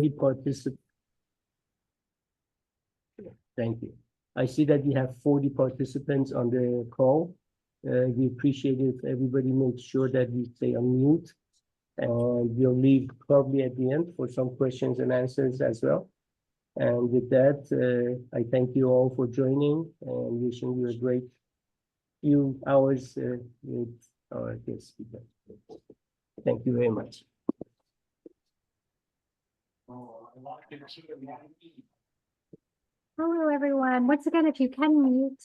participants. Thank you. I see that we have 40 participants on the call. We appreciate it if everybody makes sure that we stay on mute. And we'll leave probably at the end for some questions and answers as well. And with that, I thank you all for joining and wishing you a great few hours with our guest speaker. Thank you very much. Hello, everyone. Once again, if you can mute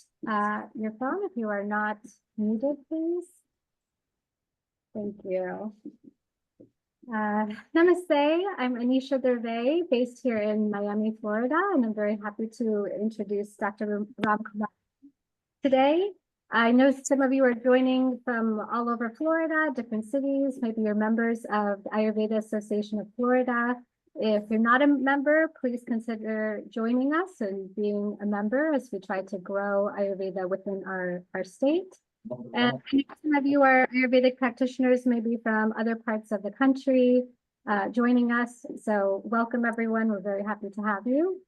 your phone, if you are not muted, please. Thank you. Namaste. I'm Anisha Durve, based here in Miami, Florida, and I'm very happy to introduce Dr. Ramkumar today. I know some of you are joining from all over Florida, different cities. Maybe you're members of the Ayurveda Association of Florida. If you're not a member, please consider joining us and being a member as we try to grow Ayurveda within our state. And some of you are Ayurvedic practitioners, maybe from other parts of the country, joining us. So welcome, everyone. We're very happy to have you.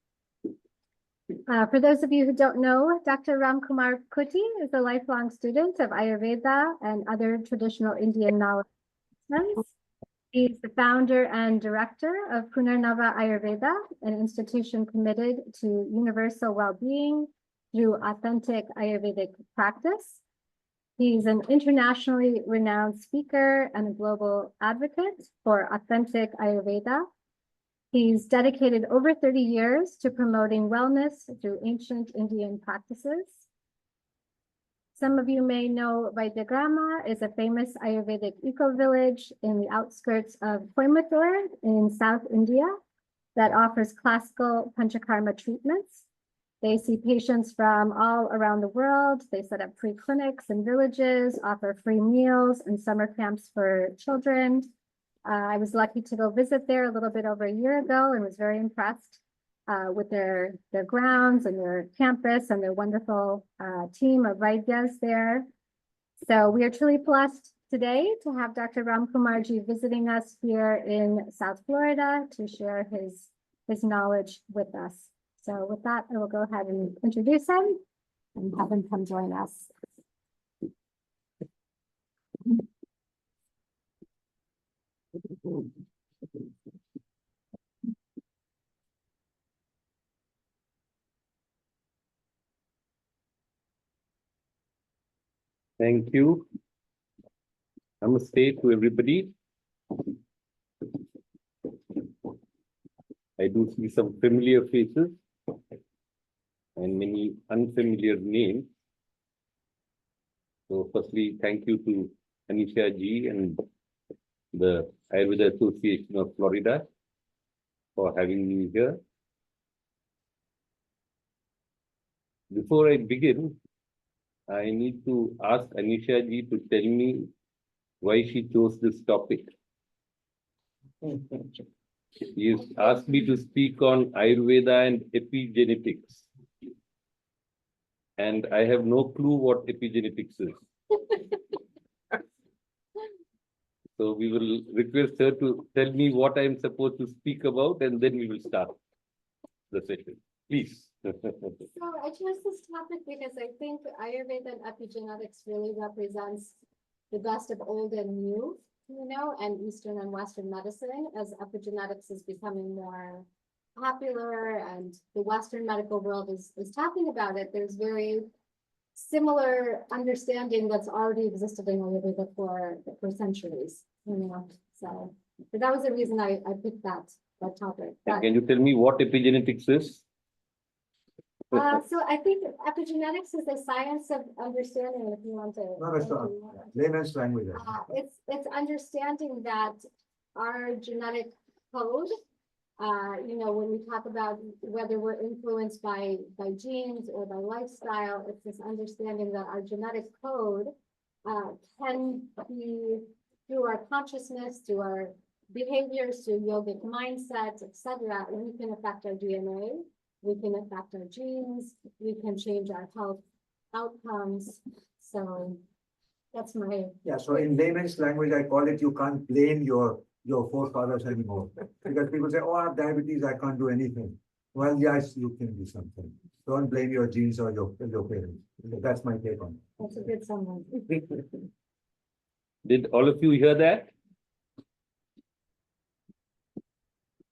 For those of you who don't know, Dr. Ramkumar Kutty is a lifelong student of Ayurveda and other traditional Indian knowledge systems. He's the founder and director of Punarnava Ayurveda, an institution committed to universal well-being through authentic Ayurvedic practice. He's an internationally renowned speaker and a global advocate for authentic Ayurveda. He's dedicated over 30 years to promoting wellness through ancient Indian practices. Some of you may know Vaidyagrama is a famous Ayurvedic eco-village in the outskirts of Coimbatore in South India that offers classical Panchakarma treatments. They see patients from all around the world. They set up free clinics in villages, offer free meals and summer camps for children. I was lucky to go visit there a little bit over a year ago and was very impressed with their grounds and their campus and their wonderful team of Vaidyas there. So we are truly blessed today to have Dr. Ramkumarji visiting us here in South Florida to share his knowledge with us. So with that, I will go ahead and introduce him and have him come join us. Thank you. Namaste to everybody. I do see some familiar faces and many unfamiliar names. So firstly, thank you to Anisha ji and the Ayurveda Association of Florida for having me here. Before I begin, I need to ask Anisha ji to tell me why she chose this topic. She has asked me to speak on Ayurveda and epigenetics. And I have no clue what epigenetics is. So we will request her to tell me what I am supposed to speak about, and then we will start the session. Please. So I chose this topic because I think Ayurveda and epigenetics really represents the best of old and new, and Eastern and Western medicine, as epigenetics is becoming more popular and the Western medical world is talking about it. There's very similar understanding that's already existed in Ayurveda for centuries, So but that was the reason I picked that topic. But, can you tell me what epigenetics is? So I think epigenetics is the science of understanding, if you want to. Layman's language. It's understanding that our genetic code, when we talk about whether we're influenced by genes or by lifestyle, it's this understanding that our genetic code can be through our consciousness, through our behaviors, through yogic mindsets, etc. We can affect our DNA. We can affect our genes, we can change our health outcomes. So that's my... Yeah, so in layman's language, I call it, you can't blame your your forefathers anymore. Because people say, oh, I have diabetes, I can't do anything. Well, yes, you can do something. Don't blame your genes or your parents. That's my take on it. That's a good summary. Did all of you hear that?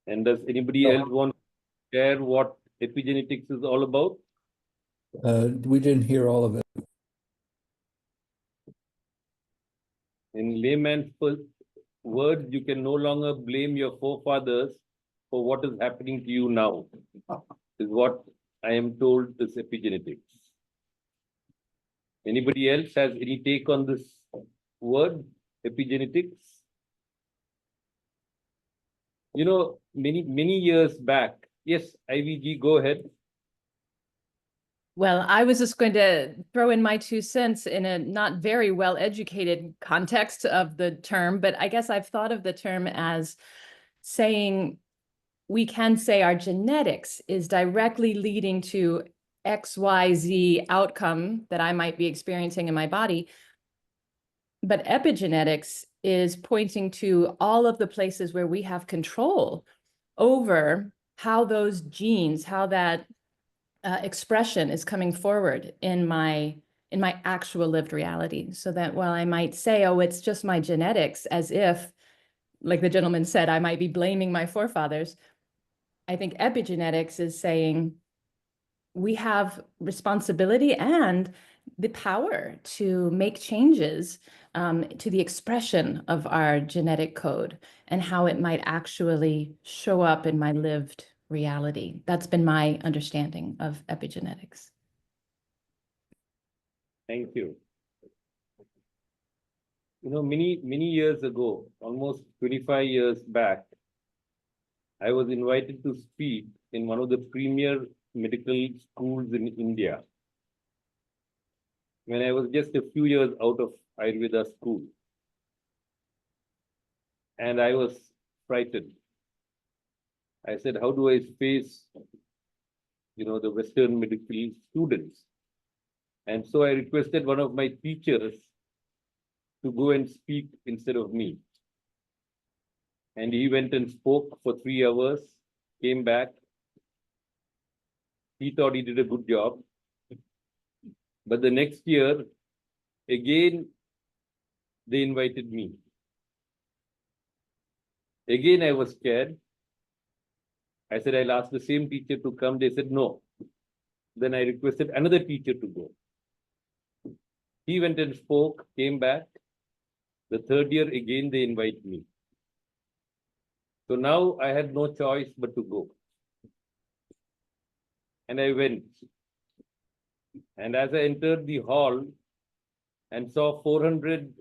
And does anybody else want to share what epigenetics is all about? We didn't hear all of it. In layman's first words, you can no longer blame your forefathers for what is happening to you now, is what I am told is epigenetics. Anybody else has any take on this word, epigenetics? You know, many years back, yes, IVG, go ahead. Well, I was just going to throw in my 2 cents in a not very well-educated context of the term, but I guess I've thought of the term as saying we can say our genetics is directly leading to XYZ outcome that I might be experiencing in my body. But epigenetics is pointing to all of the places where we have control over how those genes, how that expression is coming forward in my actual lived reality. So that while I might say, oh, it's just my genetics, as if, like the gentleman said, I might be blaming my forefathers, I think epigenetics is saying we have responsibility and the power to make changes to the expression of our genetic code and how it might actually show up in my lived reality. That's been my understanding of epigenetics. Thank you. You know, many years ago, almost 25 years back, I was invited to speak in one of the premier medical schools in India when I was just a few years out of Ayurveda school. And I was frightened. I said, how do I face, the Western medical students? And so I requested one of my teachers to go and speak instead of me. And he went and spoke for 3 hours, came back. He thought he did a good job. But the next year, again, they invited me. Again, I was scared. I said, I'll ask the same teacher to come. They said, no. Then I requested another teacher to go. He went and spoke, came back. The third year, again, they invite me. So now I had no choice but to go. And I went. And as I entered the hall and saw 400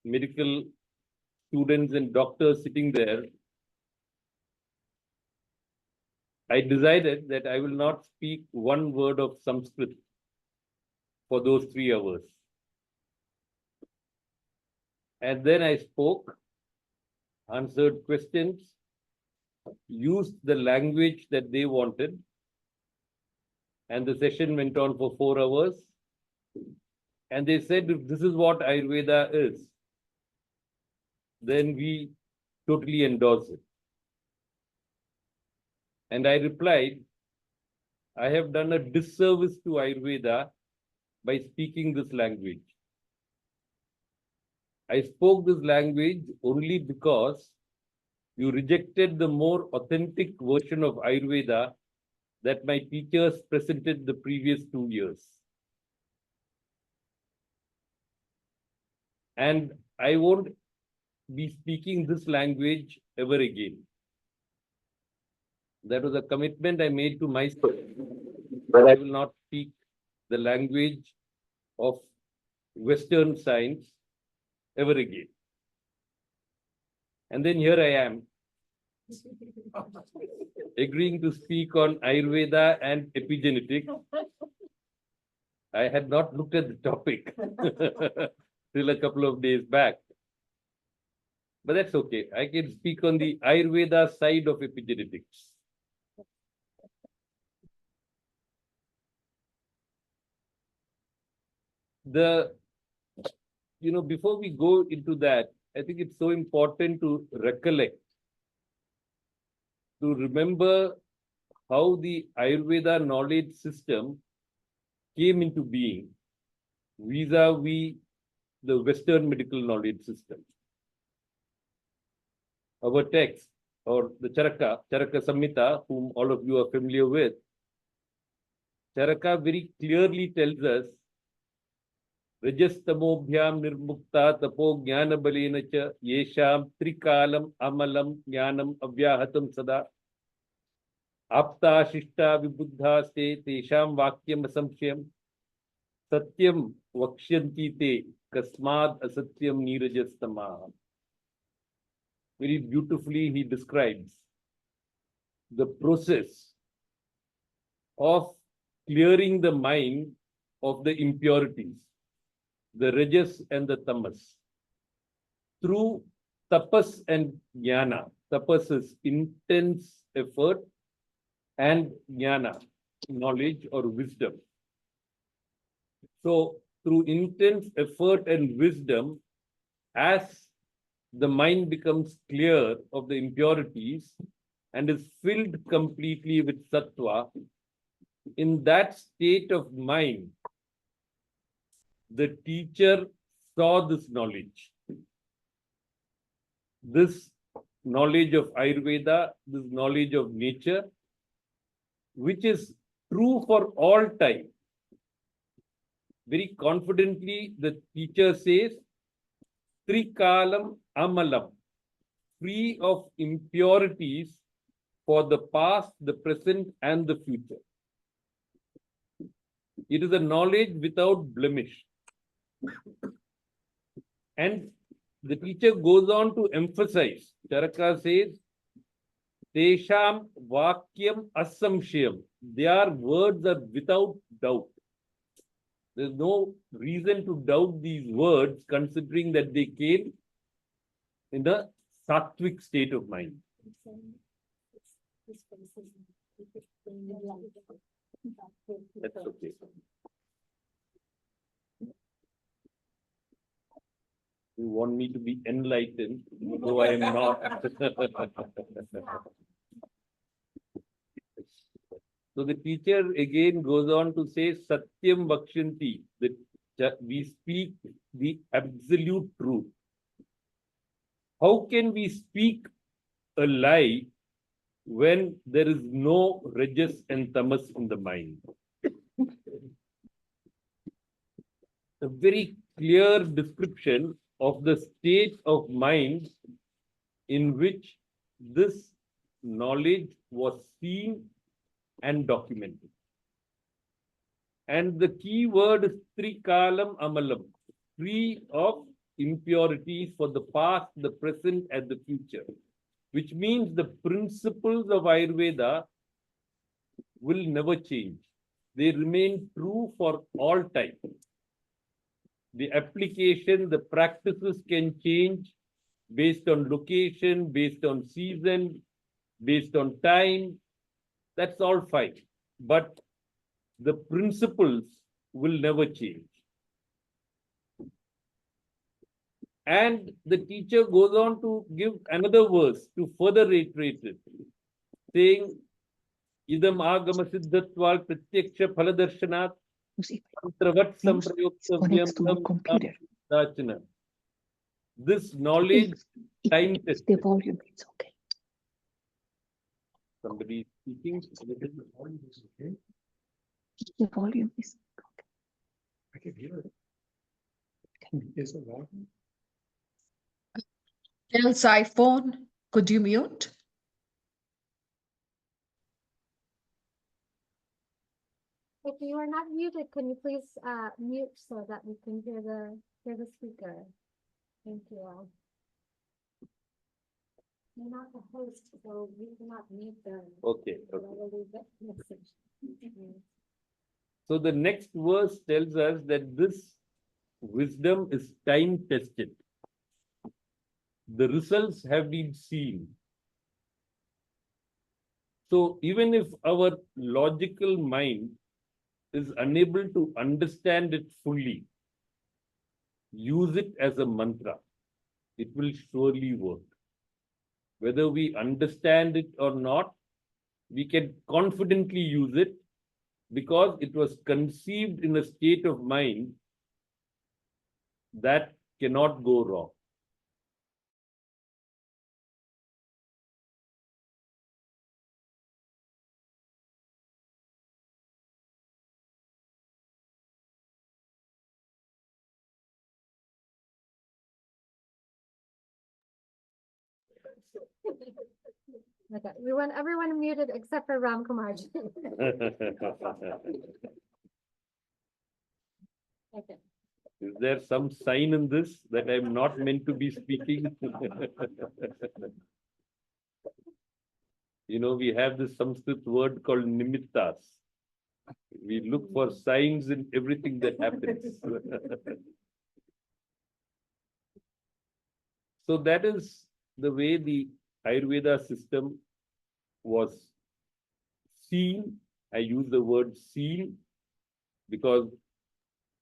medical students and doctors sitting there, I decided that I will not speak one word of Sanskrit for those 3 hours. And then I spoke, answered questions, used the language that they wanted, and the session went on for 4 hours. And they said, if this is what Ayurveda is, then we totally endorse it. And I replied, I have done a disservice to Ayurveda by speaking this language. I spoke this language only because you rejected the more authentic version of Ayurveda that my teachers presented the previous 2 years. And I won't be speaking this language ever again. That was a commitment I made to myself, that I will not speak the language of Western science ever again. And then here I am, agreeing to speak on Ayurveda and epigenetics. I had not looked at the topic till a couple of days back. But that's okay. I can speak on the Ayurveda side of epigenetics. Before we go into that, I think it's so important to recollect, to remember how the Ayurveda knowledge system came into being vis-a-vis the Western medical knowledge system. Our text, or the Charaka Samhita, whom all of you are familiar with, Charaka very clearly tells us, Rajastamobhyam nirmukta tapo jnana balena cha yesham trikalam amalam jnanam avyahatam sada apta shishta vibuddha ste tesham vakyam asamshyam satyam vakshyanti te kasmad asatyam nirajastama. Very beautifully he describes the process of clearing the mind of the impurities, the rajas and the tamas, through tapas and jnana. Tapas is intense effort, and jnana, knowledge or wisdom. So through intense effort and wisdom, as the mind becomes clear of the impurities and is filled completely with sattva, in that state of mind, the teacher saw this knowledge of Ayurveda, this knowledge of nature, which is true for all time. Very confidently, the teacher says, Trikalam Amalam, free of impurities for the past, the present, and the future. It is a knowledge without blemish. And the teacher goes on to emphasize, Charaka says, Tesham Vakyam Asamshyam. Their words are without doubt. There's no reason to doubt these words, considering that they came in the sattvic state of mind. That's okay. You want me to be enlightened, though I am not. So the teacher again goes on to say, Satyam Vakshanti, that we speak the absolute truth. How can we speak a lie when there is no rajas and tamas in the mind? A very clear description of the state of mind in which this knowledge was seen and documented. And the key word is Trikalam Amalam, free of impurities for the past, the present, and the future, which means the principles of Ayurveda will never change. They remain true for all time. The application, the practices can change based on location, based on season, based on time. That's all fine. But the principles will never change. And the teacher goes on to give another verse to further reiterate it, saying, Idam agama siddhatval pratyaksha phaladarshanath mantravat samprayuktavyam dachana. This knowledge, time tested. The volume is okay. Somebody speaking. The volume is okay. I can hear it. Is it loud? Bill's iPhone, could you mute? If you are not muted, can you please mute so that we can hear the speaker? Thank you all. You're not the host, so you cannot mute them. Okay. But I will leave that message. So the next verse tells us that this wisdom is time tested. The results have been seen. So even if our logical mind is unable to understand it fully, use it as a mantra. it will surely work. Whether we understand it or not, we can confidently use it because it was conceived in a state of mind that cannot go wrong. Okay, we want everyone muted except for Ramkumar. Okay. Is there some sign in this that I'm not meant to be speaking? You know, we have this Sanskrit word called nimittas. We look for signs in everything that happens. So that is the way the Ayurveda system was seen. I use the word seen because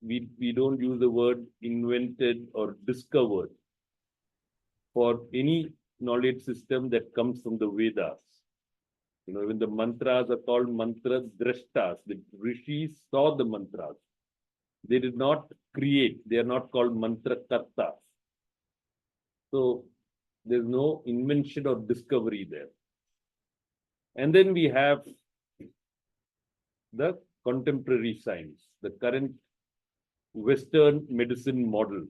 we don't use the word invented or discovered for any knowledge system that comes from the Vedas. You know, when the mantras are called mantra drashtas, the rishis saw the mantras. They did not create, they are not called mantra kartas. So there's no invention or discovery there. And then we have the contemporary science, the current Western medicine model,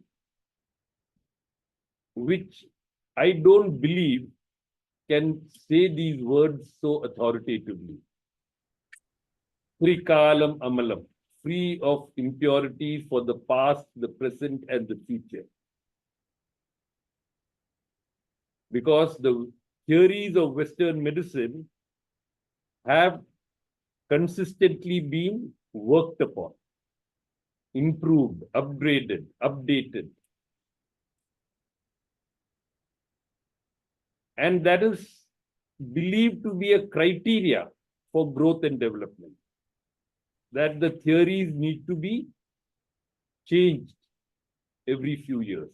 which I don't believe can say these words so authoritatively. Trikalam amalam, free of impurities for the past, the present, and the future. Because the theories of Western medicine have consistently been worked upon, improved, upgraded, updated. And that is believed to be a criteria for growth and development. That the theories need to be changed every few years.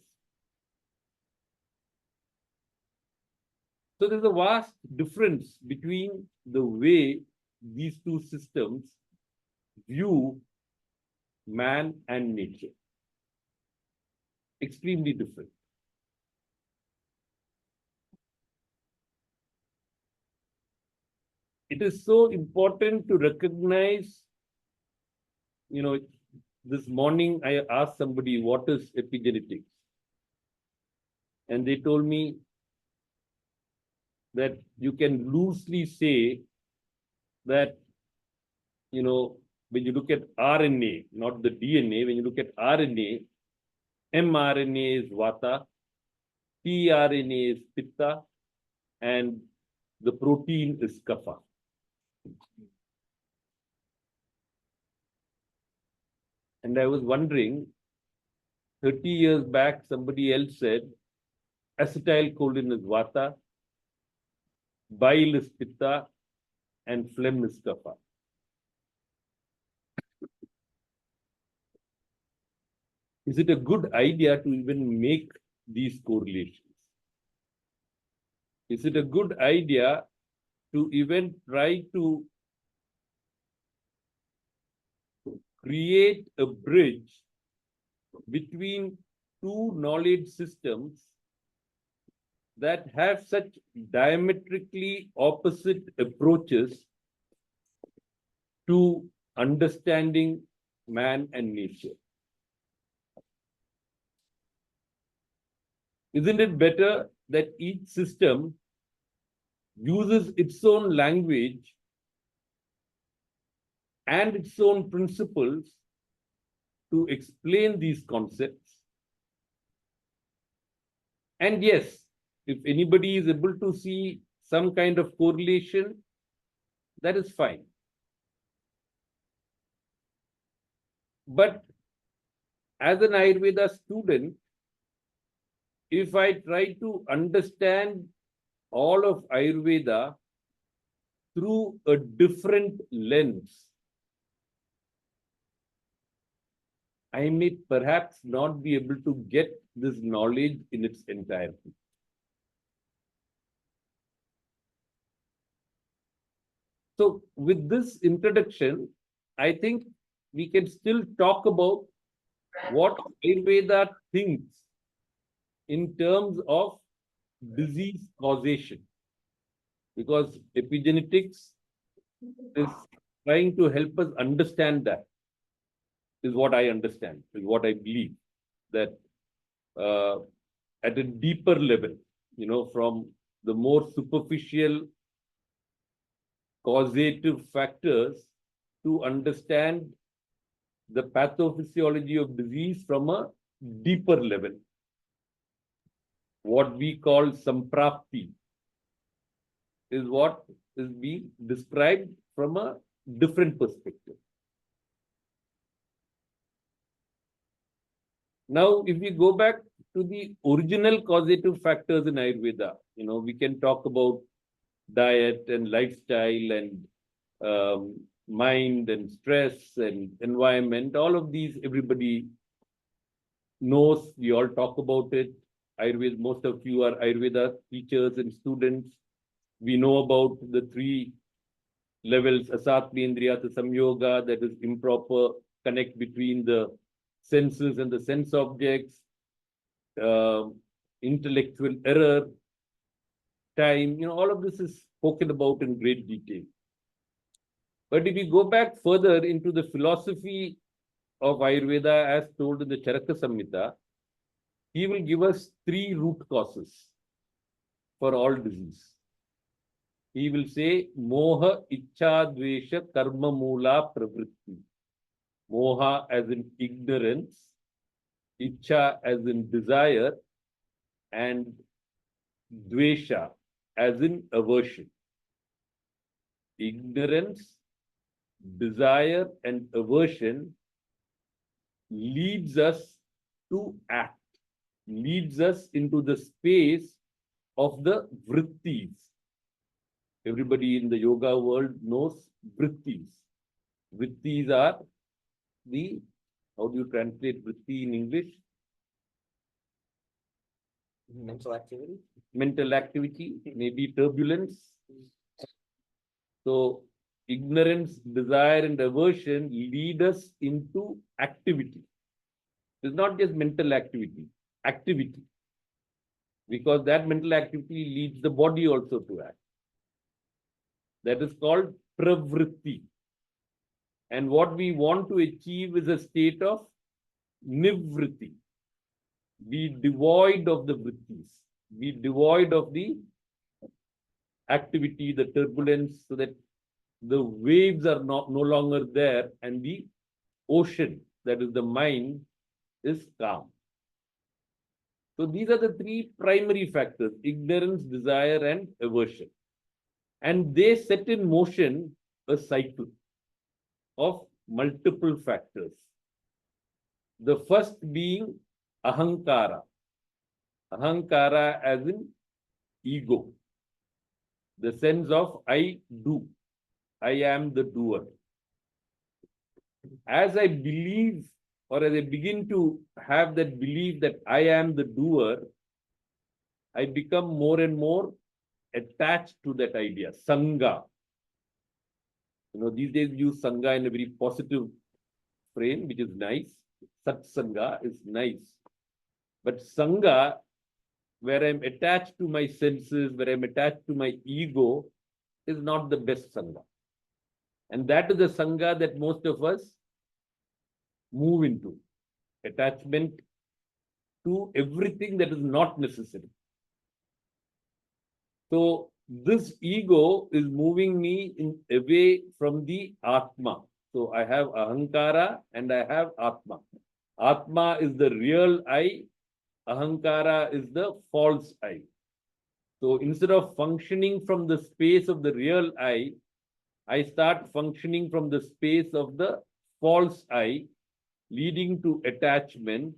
So there's a vast difference between the way these two systems view man and nature. Extremely different. It is so important to recognize, you know, this morning I asked somebody, what is epigenetics? And they told me that you can loosely say that, you know, when you look at RNA, not the DNA, when you look at RNA, mRNA is Vata, tRNA is Pitta, and the protein is Kapha. And I was wondering, 30 years back, somebody else said, acetylcholine is Vata, bile is Pitta, and phlegm is Kapha. Is it a good idea to even make these correlations? Is it a good idea to even try to create a bridge between two knowledge systems that have such diametrically opposite approaches to understanding man and nature? Isn't it better that each system uses its own language and its own principles to explain these concepts? And yes, if anybody is able to see some kind of correlation, that is fine. But as an Ayurveda student, if I try to understand all of Ayurveda through a different lens, I may perhaps not be able to get this knowledge in its entirety. So with this introduction, I think we can still talk about what Ayurveda thinks in terms of disease causation, because epigenetics is trying to help us understand that, is what I understand, is what I believe, that at a deeper level, from the more superficial causative factors to understand the pathophysiology of disease from a deeper level. What we call samprapti is what is being described from a different perspective. Now, if we go back to the original causative factors in Ayurveda, we can talk about diet and lifestyle and mind and stress and environment. All of these, everybody knows. We all talk about it. Ayurveda, most of you are Ayurveda teachers and students. We know about the 3 levels, asatmendriyata samyoga, that is improper connect between the senses and the sense objects, intellectual error, time, all of this is spoken about in great detail. But if we go back further into the philosophy of Ayurveda as told in the Charaka Samhita, he will give us 3 root causes for all disease. He will say, Moha, Ichcha, Dvesha, Karma, Mula, Pravritti. Moha as in ignorance, Ichcha as in desire, and Dvesha as in aversion. Ignorance, desire, and aversion leads us to act, leads us into the space of the vrittis. Everybody in the yoga world knows vrittis. Vrittis are the, how do you translate vritti in English? Mental activity. Mental activity, maybe turbulence. So ignorance, desire, and aversion lead us into activity. It's not just mental activity, activity. Because that mental activity leads the body also to act. That is called pravritti. And what we want to achieve is a state of nivritti. Be devoid of the vrittis. Be devoid of the activity, the turbulence, so that the waves are no longer there and the ocean, that is the mind, is calm. So these are the 3 primary factors: ignorance, desire, and aversion. And they set in motion a cycle of multiple factors. The first being ahankara. Ahankara as in ego. The sense of I do. I am the doer. As I believe, or as I begin to have that belief that I am the doer, I become more and more attached to that idea, sangha. These days we use sangha in a very positive frame, which is nice. Satsanga is nice. But sangha, where I'm attached to my senses, where I'm attached to my ego, is not the best sangha. And that is the sangha that most of us move into. Attachment to everything that is not necessary. So this ego is moving me away from the Atma. So I have Ahankara and I have Atma. Atma is the real I. Ahankara is the false I. So instead of functioning from the space of the real I start functioning from the space of the false I, leading to attachment.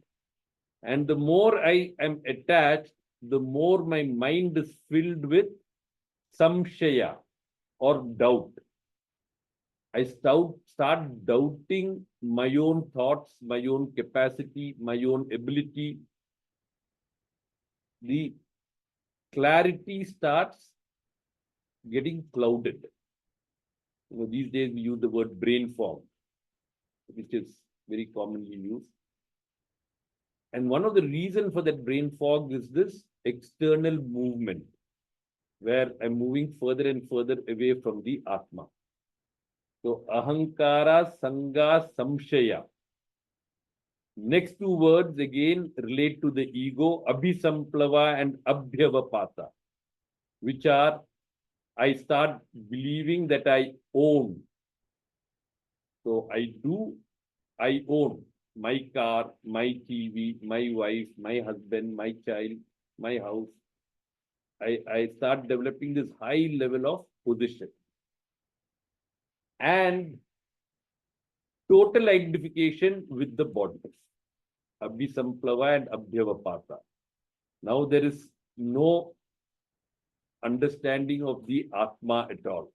And the more I am attached, the more my mind is filled with samshaya or doubt. I start doubting my own thoughts, my own capacity, my own ability. The clarity starts getting clouded. These days we use the word brain fog, which is very commonly used. And one of the reasons for that brain fog is this external movement, where I'm moving further and further away from the Atma. So, ahankara, sanga, samshaya. Next two words again relate to the ego, abhisamplava and abhyavapata, which are, I start believing that I own. So I own my car, my TV, my wife, my husband, my child, my house. I start developing this high level of possession. And total identification with the body. Abhisamplava and abhyavapata. Now there is no understanding of the Atma at all.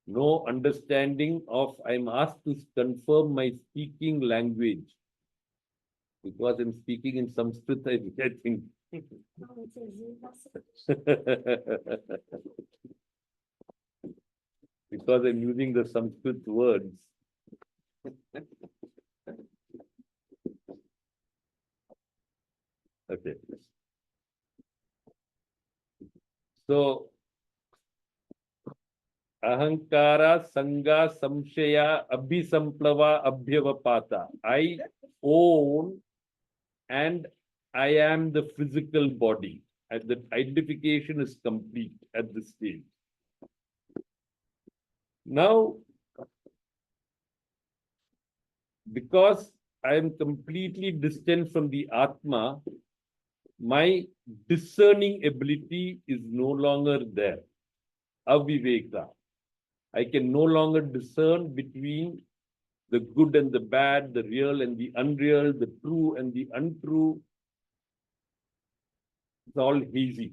No understanding of, I'm asked to confirm my speaking language. Because I'm speaking in Sanskrit, I think. Because I'm using the Sanskrit words. Okay. So, ahankara, sanga, samshaya, abhisamplava, abhyavapata. I own and I am the physical body. And the identification is complete at this stage. Now, because I am completely distant from the Atma, my discerning ability is no longer there. Aviveka. I can no longer discern between the good and the bad, the real and the unreal, the true and the untrue. It's all hazy.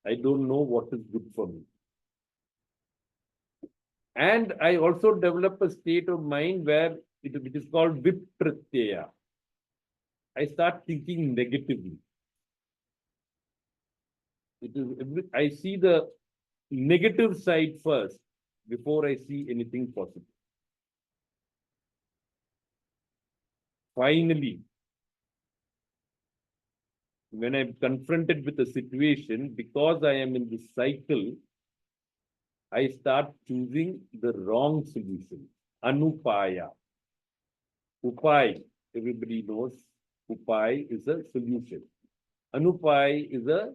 I don't know what is good for me. And I also develop a state of mind where it is called vipratyaya. I start thinking negatively. I see the negative side first before I see anything positive. Finally, when I'm confronted with a situation, because I am in this cycle, I start choosing the wrong solution. Anupaya. Upai, everybody knows, Upai is a solution. Anupai is a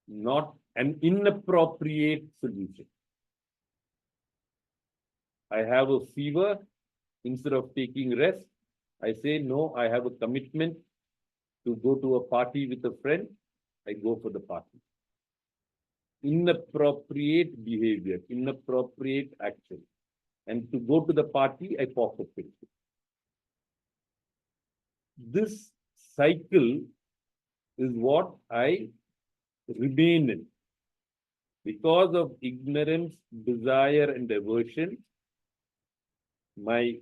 not an inappropriate solution. I have a fever. Instead of taking rest, I say, no, I have a commitment to go to a party with a friend. I go for the party. Inappropriate behavior, inappropriate action. And to go to the party, I pop a pill. This cycle is what I remain in. Because of ignorance, desire, and aversion, my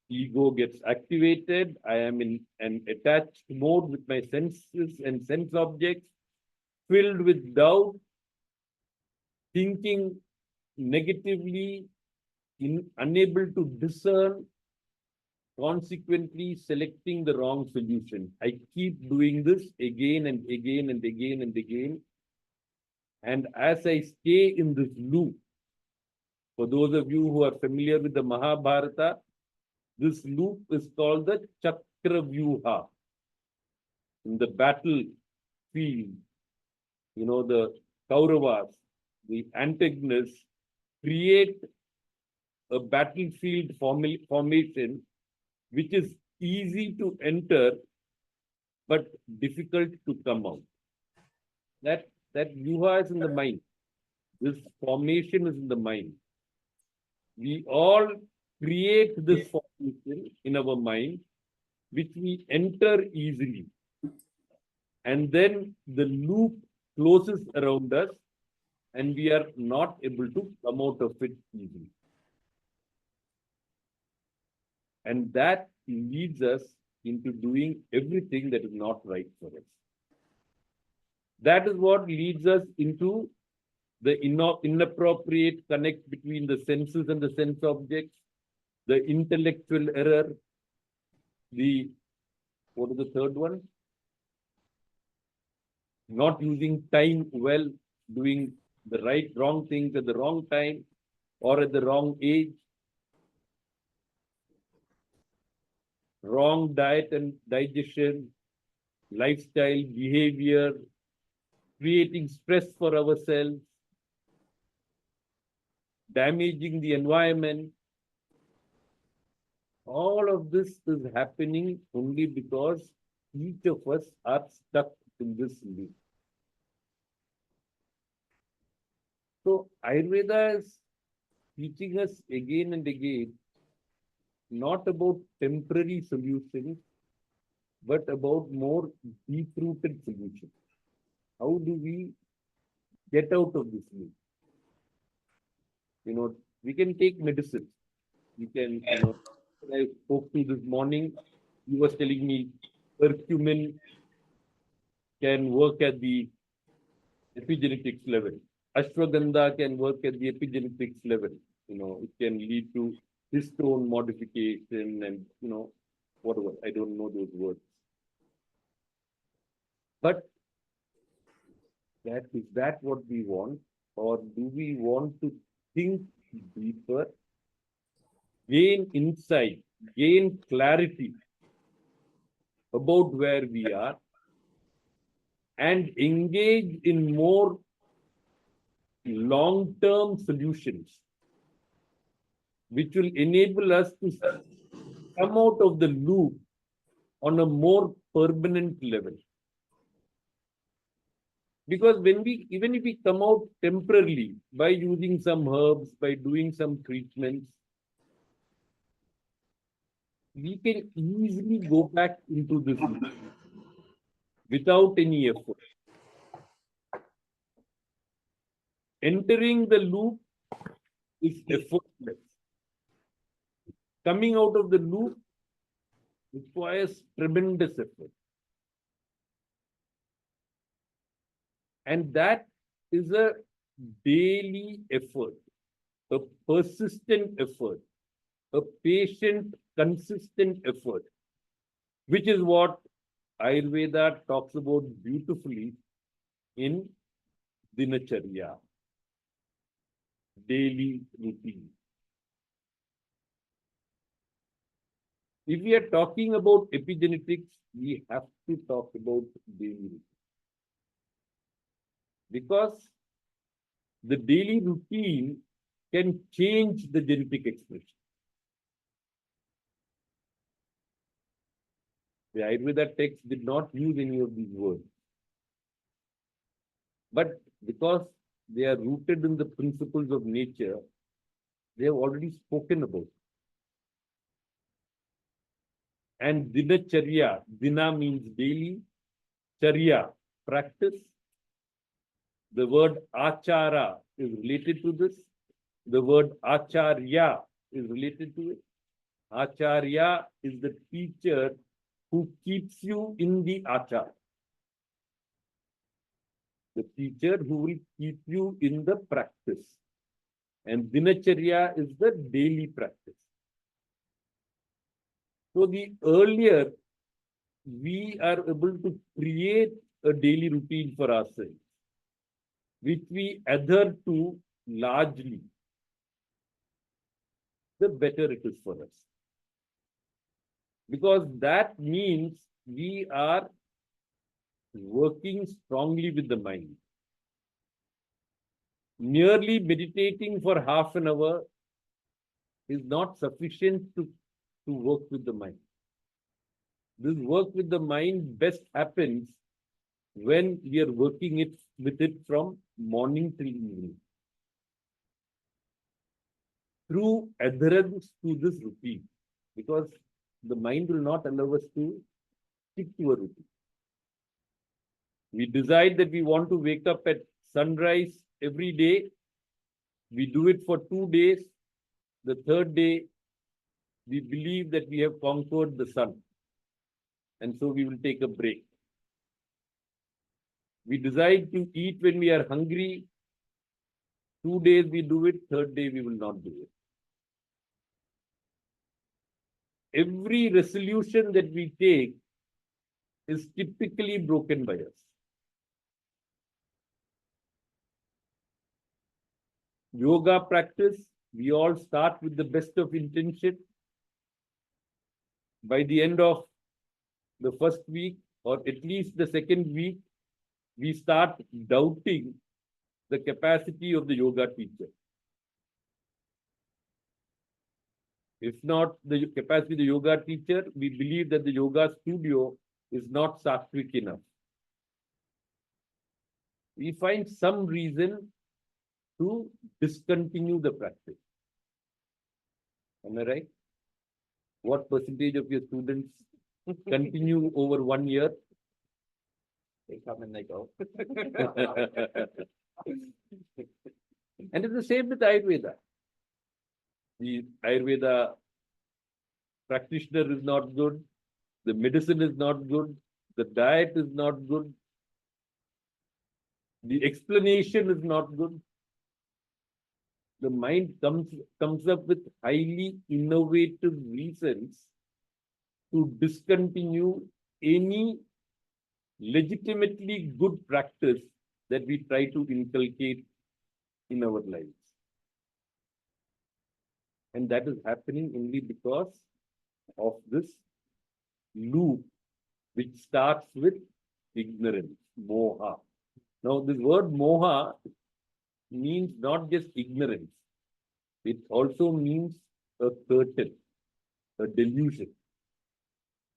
ego gets activated. I am in an attached mode with my senses and sense objects, filled with doubt, thinking negatively, unable to discern, consequently selecting the wrong solution. I keep doing this again and again and again and again. And as I stay in this loop, for those of you who are familiar with the Mahabharata, this loop is called the Chakravyuha. In the battlefield, the Kauravas, the antagonists, create a battlefield formation which is easy to enter but difficult to come out. That Vyuha is in the mind. This formation is in the mind. We all create this formation in our mind, which we enter easily. And then the loop closes around us and we are not able to come out of it easily. And that leads us into doing everything that is not right for us. That is what leads us into the inappropriate connect between the senses and the sense objects, the intellectual error, what is the third one? Not using time well, doing the wrong things at the wrong time or at the wrong age, wrong diet and digestion, lifestyle, behavior, creating stress for ourselves, damaging the environment. All of this is happening only because each of us are stuck in this loop. So Ayurveda is teaching us again and again, not about temporary solutions, but about more deep-rooted solutions. How do we get out of this loop? We can take medicine. We can, when I spoke to this morning, he was telling me curcumin can work at the epigenetics level. Ashwagandha can work at the epigenetics level. It can lead to histone modification and, whatever. I don't know those words. But is that what we want? Or do we want to think deeper, gain insight, gain clarity about where we are, and engage in more long-term solutions, which will enable us to come out of the loop on a more permanent level? Because even if we come out temporarily by using some herbs, by doing some treatments, we can easily go back into this loop without any effort. Entering the loop is effortless. Coming out of the loop requires tremendous effort. And that is a daily effort, a persistent effort, a patient, consistent effort, which is what Ayurveda talks about beautifully in Dinacharya, daily routine. If we are talking about epigenetics, we have to talk about daily routine. Because the daily routine can change the genetic expression. The Ayurveda text did not use any of these words. But because they are rooted in the principles of nature, they have already spoken about. And Dinacharya, Dina means daily, Charya, practice. The word Achara is related to this. The word Acharya is related to it. Acharya is the teacher who keeps you in the Achar. The teacher who will keep you in the practice. And Dinacharya is the daily practice. So the earlier we are able to create a daily routine for ourselves, which we adhere to largely, the better it is for us. Because that means we are working strongly with the mind. Merely meditating for half an hour is not sufficient to work with the mind. This work with the mind best happens when we are working with it from morning till evening. Through adherence to this routine, because the mind will not allow us to stick to a routine. We decide that we want to wake up at sunrise every day. We do it for 2 days. The third day, we believe that we have conquered the sun. And so we will take a break. We decide to eat when we are hungry. 2 days we do it, third day we will not do it. Every resolution that we take is typically broken by us. Yoga practice, we all start with the best of intention. By the end of the first week, or at least the second week, we start doubting the capacity of the yoga teacher. If not the capacity of the yoga teacher, we believe that the yoga studio is not sattvic enough. We find some reason to discontinue the practice. Am I right? What percentage of your students continue over 1 year? They come and they go. And it's the same with Ayurveda. The Ayurveda practitioner is not good, the medicine is not good, the diet is not good, the explanation is not good. The mind comes up with highly innovative reasons to discontinue any legitimately good practice that we try to inculcate in our lives. And that is happening only because of this loop, which starts with ignorance, moha. Now, this word moha means not just ignorance, it also means a curtain, a delusion,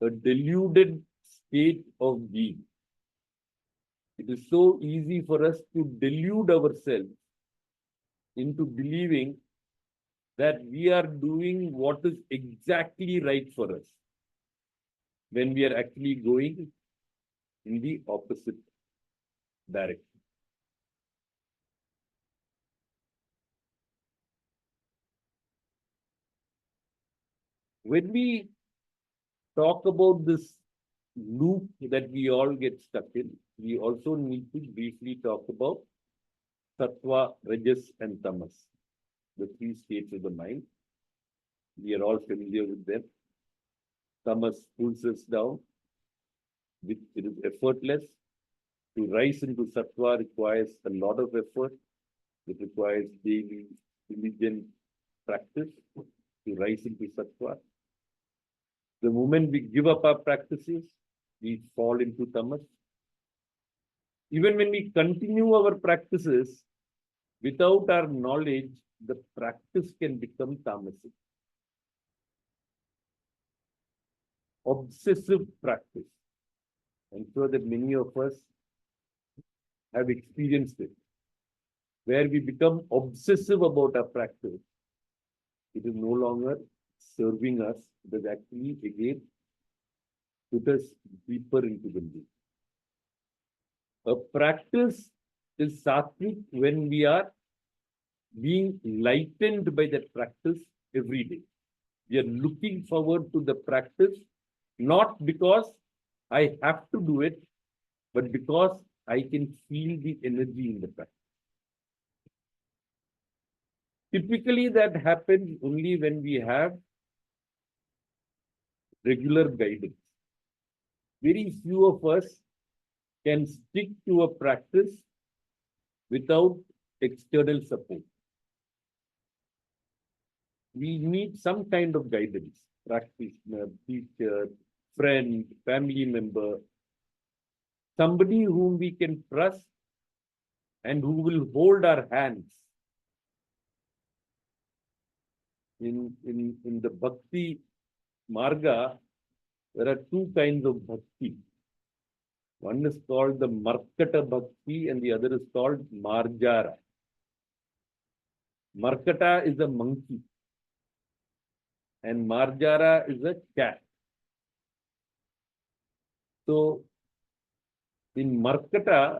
a deluded state of being. It is so easy for us to delude ourselves into believing that we are doing what is exactly right for us, when we are actually going in the opposite direction. When we talk about this loop that we all get stuck in, we also need to briefly talk about sattva, rajas, and tamas, the three states of the mind. We are all familiar with them. Tamas pulls us down. It is effortless. To rise into sattva requires a lot of effort. It requires daily, diligent practice to rise into sattva. The moment we give up our practices, we fall into tamas. Even when we continue our practices, without our knowledge, the practice can become tamasic. Obsessive practice. I'm sure that many of us have experienced it, where we become obsessive about our practice. It is no longer serving us, it is actually again put us deeper into the loop. A practice is sattvic when we are being lightened by that practice every day. We are looking forward to the practice, not because I have to do it, but because I can feel the energy in the practice. Typically, that happens only when we have regular guidance. Very few of us can stick to a practice without external support. We need some kind of guidance, practitioner, teacher, friend, family member, somebody whom we can trust and who will hold our hands. In the Bhakti Marga, there are two kinds of Bhakti. One is called the Markata Bhakti and the other is called Marjara. Markata is a monkey and Marjara is a cat. So, in Markata,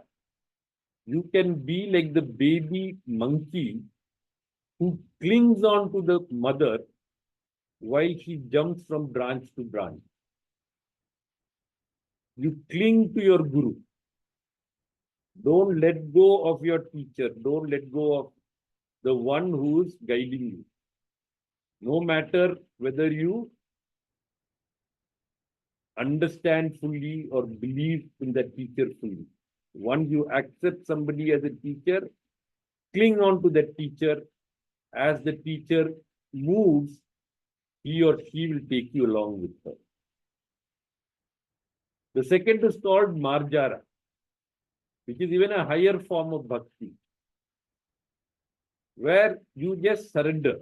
you can be like the baby monkey who clings on to the mother while she jumps from branch to branch. You cling to your guru. Don't let go of your teacher. Don't let go of the one who is guiding you. No matter whether you understand fully or believe in that teacher fully. Once you accept somebody as a teacher, cling on to that teacher. As the teacher moves, he or she will take you along with her. The second is called Marjara, which is even a higher form of bhakti, where you just surrender.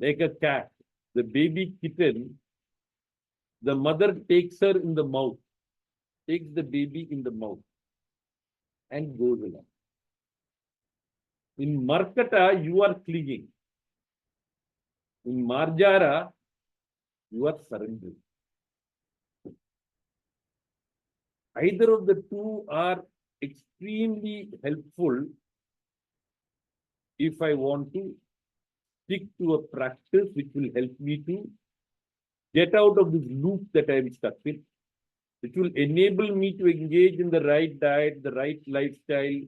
Like a cat, the baby kitten, the mother takes her in the mouth, takes the baby in the mouth, and goes along. In Markata, you are clinging. In Marjara, you are surrendering. Either of the two are extremely helpful if I want to stick to a practice which will help me to get out of this loop that I am stuck in, which will enable me to engage in the right diet, the right lifestyle,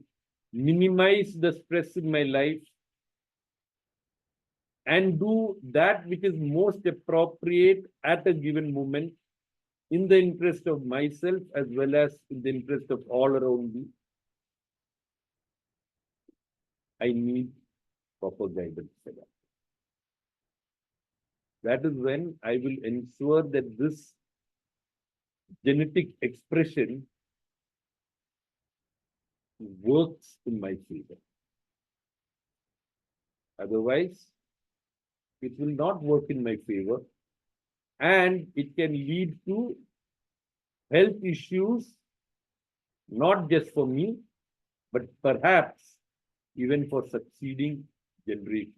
minimize the stress in my life, and do that which is most appropriate at a given moment in the interest of myself as well as in the interest of all around me. I need proper guidance for that. That is when I will ensure that this genetic expression works in my favor. Otherwise, it will not work in my favor, and it can lead to health issues, not just for me, but perhaps even for succeeding generations.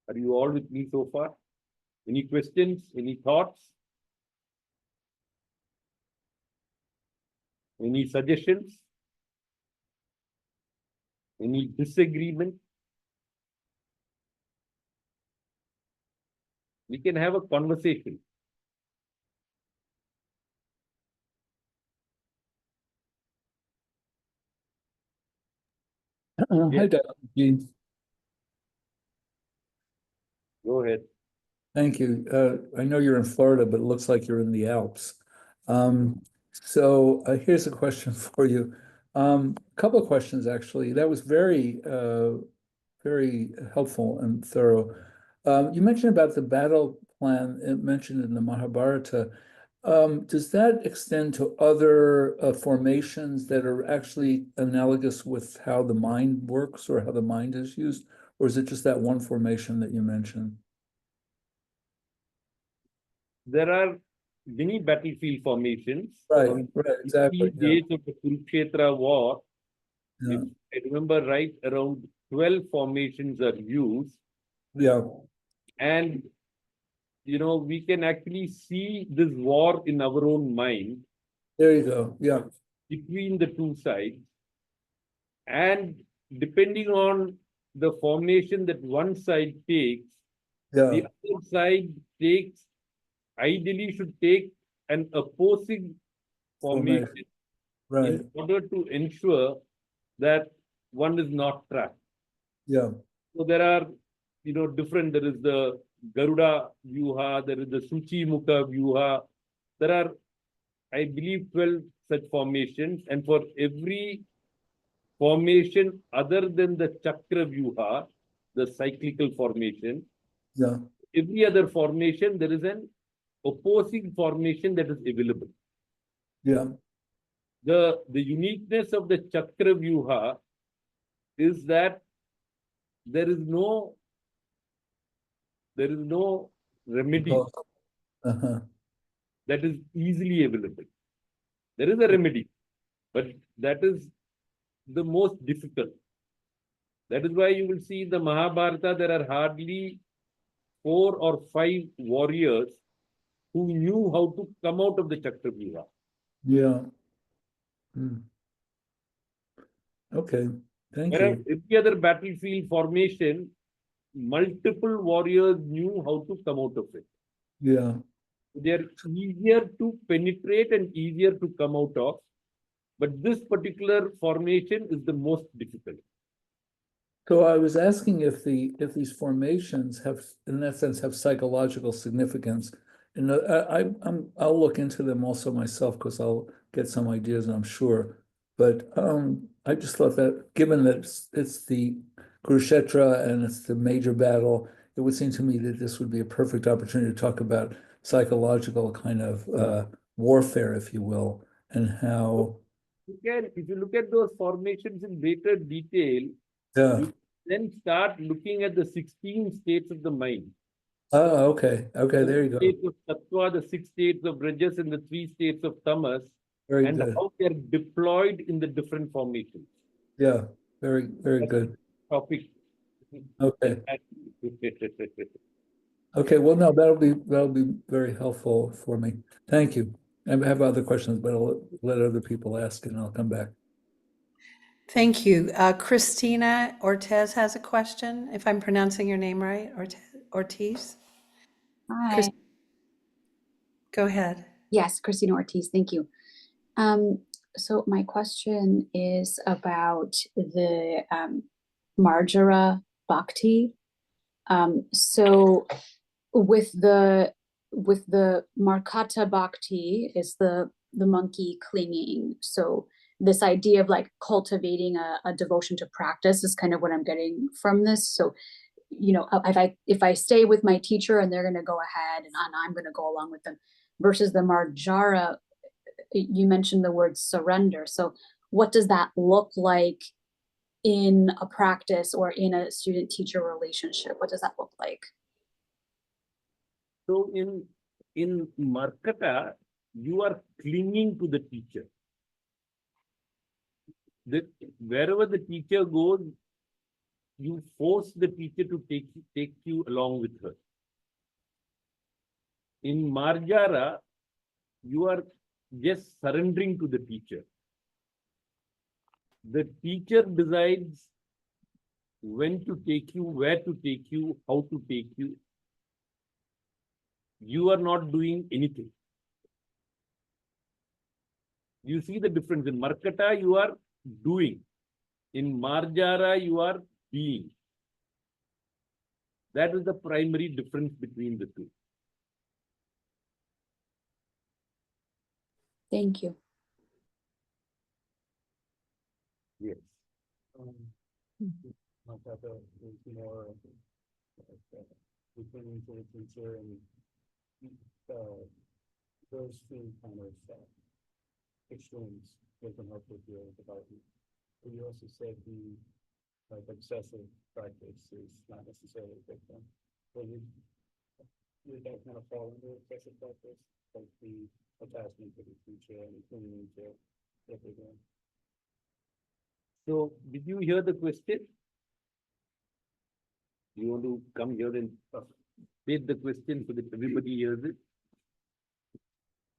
Are you all with me so far? Any questions? Any thoughts? Any suggestions? Any disagreement? We can have a conversation. Hi, Dr. Gene. Go ahead. Thank you. I know you're in Florida, but it looks like you're in the Alps. So here's a question for you. A couple of questions, actually. That was very helpful and thorough. You mentioned about the battle plan mentioned in the Mahabharata. Does that extend to other formations that are actually analogous with how the mind works or how the mind is used? Or is it just that one formation that you mentioned? There are many battlefield formations. Right, From right, exactly. the days of the Kurukshetra war, Yeah, if I remember right, around 12 formations are used. yeah, And, we can actually see this war in our own mind there you go. Yeah, between the two sides. And depending on the formation that one side takes, yeah, the other side ideally should take an opposing formation right, in order to ensure that one is not trapped. yeah, So there are, different, there is the Garuda Vyuha, there is the Suchi Mukha Vyuha. There are, I believe, 12 such formations. And for every formation other than the Chakra Vyuha, the cyclical formation, yeah, every other formation, there is an opposing formation that is available. yeah, The uniqueness of the Chakra Vyuha is that there is no remedy oh, uh-huh, that is easily available. There is a remedy, but that is the most difficult. That is why you will see in the Mahabharata, there are hardly 4 or 5 warriors who knew how to come out of the Chakravyuha. Yeah. Hmm. Okay, thank Whereas you. every other battlefield formation, multiple warriors knew how to come out of it. Yeah. They're easier to penetrate and easier to come out of. But this particular formation is the most difficult. So I was asking if these formations have, in that sense, have psychological significance. And I'll look into them also myself because I'll get some ideas, I'm sure. But I just thought that given that it's the Kurukshetra and it's the major battle, it would seem to me that this would be a perfect opportunity to talk about psychological kind of warfare, if you will, and how. If you look at those formations in greater detail, Yeah. you then start looking at the 16 states of the mind. Oh, okay. Okay, there you go. The 6 states of Sattva, the 6 states of Rajas, and the 3 states of Tamas, Very and good. how they are deployed in the different formations. Yeah, very, very good. Topic. Okay. Okay, well, no, that'll be very helpful for me. Thank you. I have other questions, but I'll let other people ask and I'll come back. Thank you. Christina Ortez has a question, if I'm pronouncing your name right, Ortiz? Hi. Go ahead. Yes, Christina Ortiz, thank you. So my question is about the Marjara Bhakti. So with the Markata Bhakti is the monkey clinging. So this idea of like cultivating a devotion to practice is kind of what I'm getting from this. So, you know, if I stay with my teacher and they're going to go ahead and I'm going to go along with them, versus the Marjara, you mentioned the word surrender. So what does that look like in a practice or in a student-teacher relationship? What does that look like? So in Markata, you are clinging to the teacher. Wherever the teacher goes, you force the teacher to take you along with her. In Marjara, you are just surrendering to the teacher. The teacher decides when to take you, where to take you, how to take you. You are not doing anything. You see the difference. In Markata, you are doing. In Marjara, you are being. That is the primary difference between the two. Thank you. Yes. Markata is more returning to the teacher and those two kind of extremes doesn't help with your development. But you also said the like obsessive practice is not necessarily a good thing. So would that kind of fall under obsessive practice, like the attachment to the teacher and clinging to what they're doing? So, did you hear the question? You want to come here and state the question so that everybody hears it?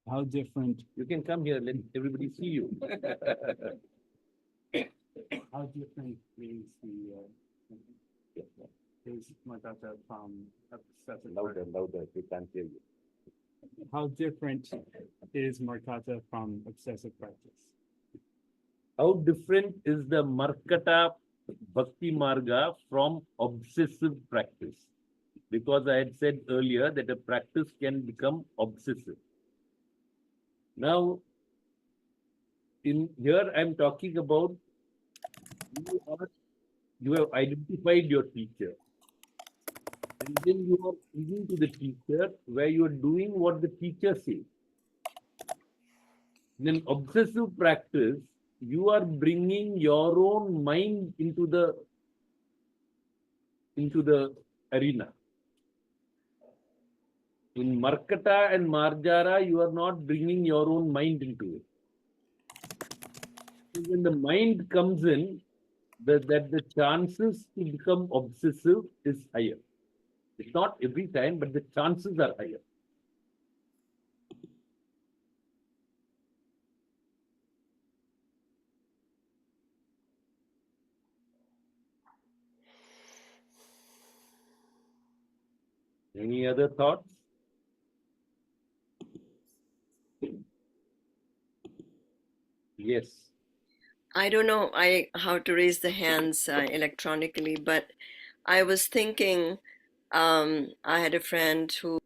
How different? You can come here, let everybody see you. How different is Markata from obsessive Louder, louder, we can't hear you. How different is Markata from obsessive practice? How different is the Markata Bhakti Marga from obsessive practice? Because I had said earlier that a practice can become obsessive. Now, in here I'm talking about you have identified your teacher. And then you are clinging to the teacher where you are doing what the teacher says. In obsessive practice, you are bringing your own mind into the arena. In Markata and Marjara, you are not bringing your own mind into it. When the mind comes in, the chances to become obsessive is higher. It's not every time, but the chances are higher. Any other thoughts? Yes. I don't know how to raise the hands electronically, but I was thinking, I had a friend who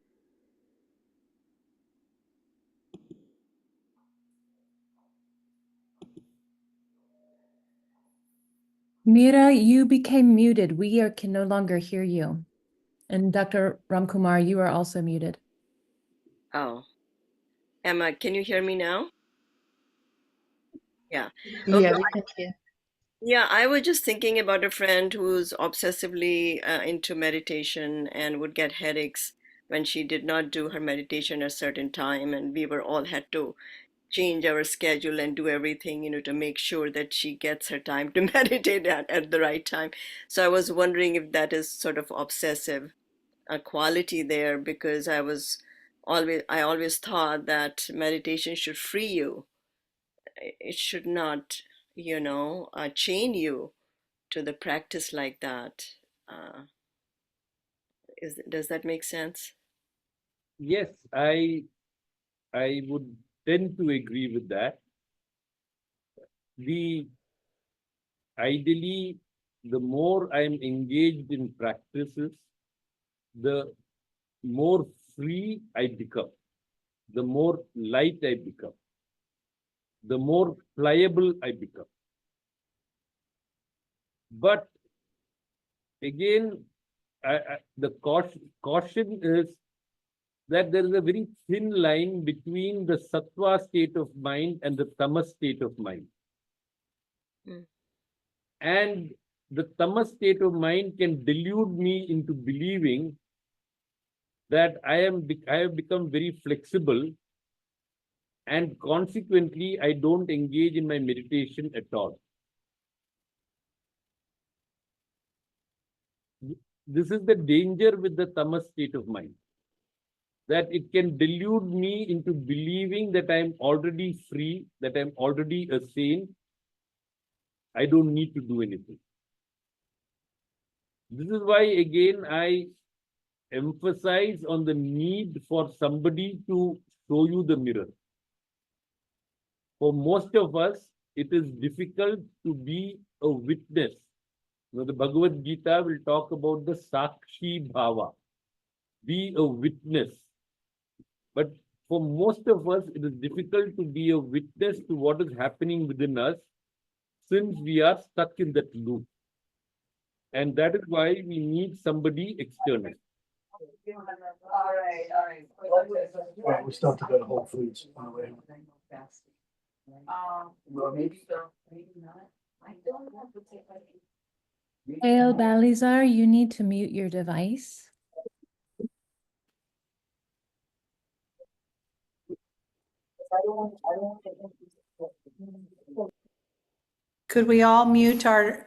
Mira, you became muted. Can no longer hear you. And Dr. Ramkumar, you are also muted. oh, Emma, can you hear me now? Yeah. Yeah, we can hear. Yeah, I was just thinking about a friend who's obsessively into meditation and would get headaches when she did not do her meditation at a certain time, and we were all had to change our schedule and do everything, to make sure that she gets her time to meditate at the right time. So I was wondering if that is sort of obsessive quality there, because I always thought that meditation should free you. It should not, chain you to the practice like that. Uh, does that make sense? Yes, I would tend to agree with that. Ideally, the more I'm engaged in practices, the more free I become, the more light I become, the more pliable I become. But again, the caution is that there is a very thin line between the sattva state of mind and the tamas state of mind. Mm. And the tamas state of mind can delude me into believing that I have become very flexible, and consequently I don't engage in my meditation at all. This is the danger with the tamas state of mind, that it can delude me into believing that I'm already free, that I'm already a saint. I don't need to do anything. This is why, again, I emphasize on the need for somebody to show you the mirror. For most of us, it is difficult to be a witness. The Bhagavad Gita will talk about the Sakshi Bhava. Be a witness. But for most of us, it is difficult to be a witness to what is happening within us, since we are stuck in that loop. And that is why we need somebody external. Right, we still have to go to Whole Foods on the way. Hail Balizar, you need to mute your device. Could we all mute our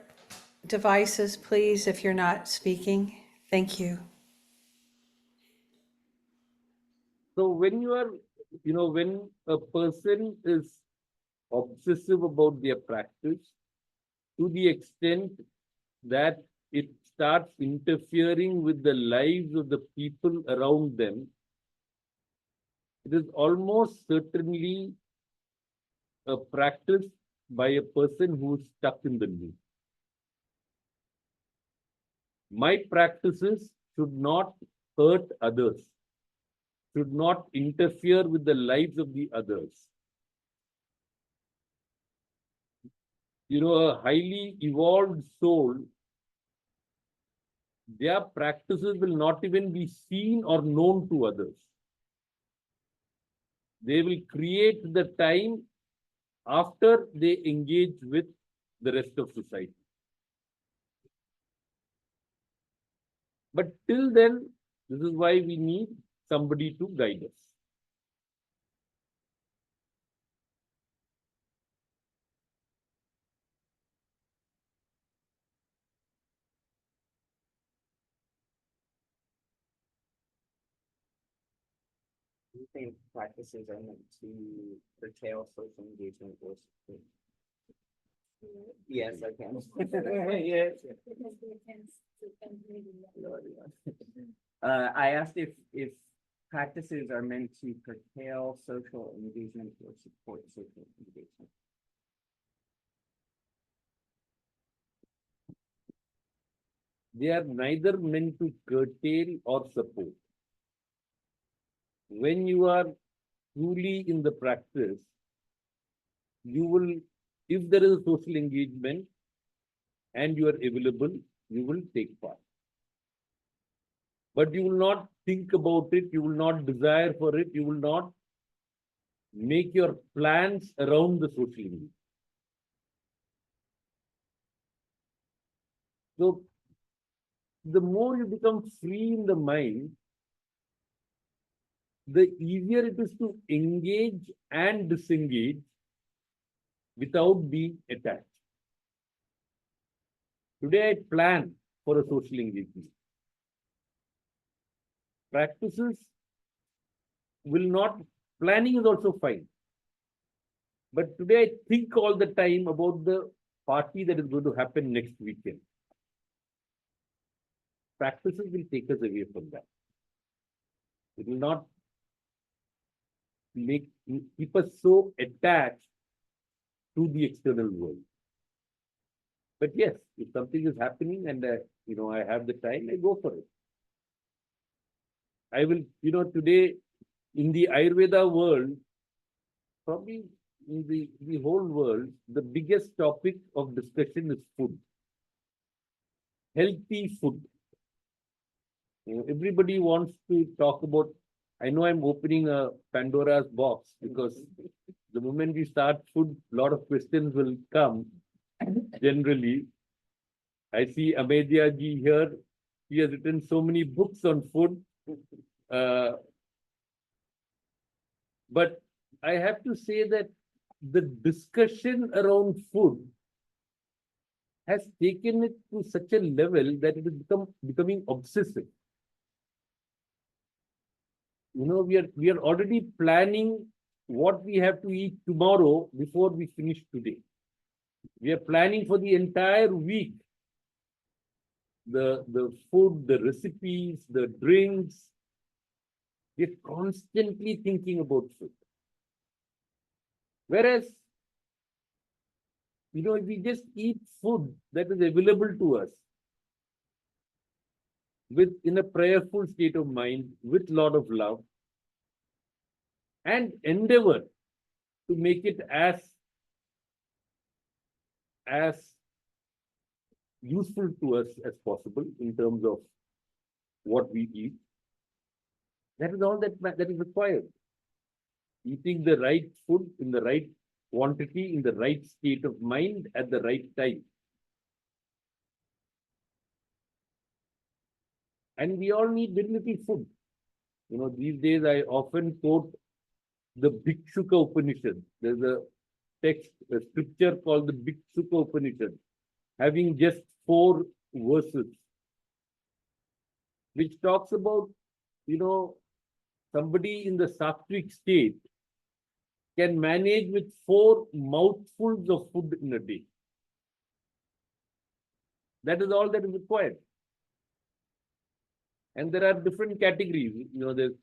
devices, please, if you're not speaking? Thank you. So when you are, when a person is obsessive about their practice, to the extent that it starts interfering with the lives of the people around them, it is almost certainly a practice by a person who is stuck in the loop. My practices should not hurt others, should not interfere with the lives of the others. A highly evolved soul, their practices will not even be seen or known to others. They will create the time after they engage with the rest of society. But till then, this is why we need somebody to guide us. Do you think practices are meant to curtail social engagement or Yes, I can. Yes. I asked if practices are meant to curtail social engagement or support social engagement. They are neither meant to curtail or support. When you are truly in the practice, you will, if there is a social engagement and you are available, you will take part. But you will not think about it, you will not desire for it, you will not make your plans around the social engagement. So, the more you become free in the mind, the easier it is to engage and disengage without being attached. Today, I plan for a social engagement. Practices will not, planning is also fine. But today, I think all the time about the party that is going to happen next weekend. Practices will take us away from that. It will not keep us so attached to the external world. But yes, if something is happening and I have the time, I go for it. I will, today in the Ayurveda world, probably in the whole world, the biggest topic of discussion is food. Healthy food. Everybody wants to talk about. I know I'm opening a Pandora's box because the moment we start food, a lot of questions will come. Generally, I see Amedia ji here. He has written so many books on food. But I have to say that the discussion around food has taken it to such a level that it is becoming obsessive. We are already planning what we have to eat tomorrow before we finish today. We are planning for the entire week. The food, the recipes, the drinks. We're constantly thinking about food. Whereas, if we just eat food that is available to us in a prayerful state of mind, with a lot of love, and endeavor to make it as useful to us as possible in terms of what we eat. That is all that is required. Eating the right food in the right quantity, in the right state of mind, at the right time. And we all need very little food. These days I often quote the Bhikshuka Upanishad. There's a text, a scripture called the Bhikshuka Upanishad, having just 4 verses, which talks about, somebody in the sattvic state can manage with 4 mouthfuls of food in a day. That is all that is required. And there are different categories. There's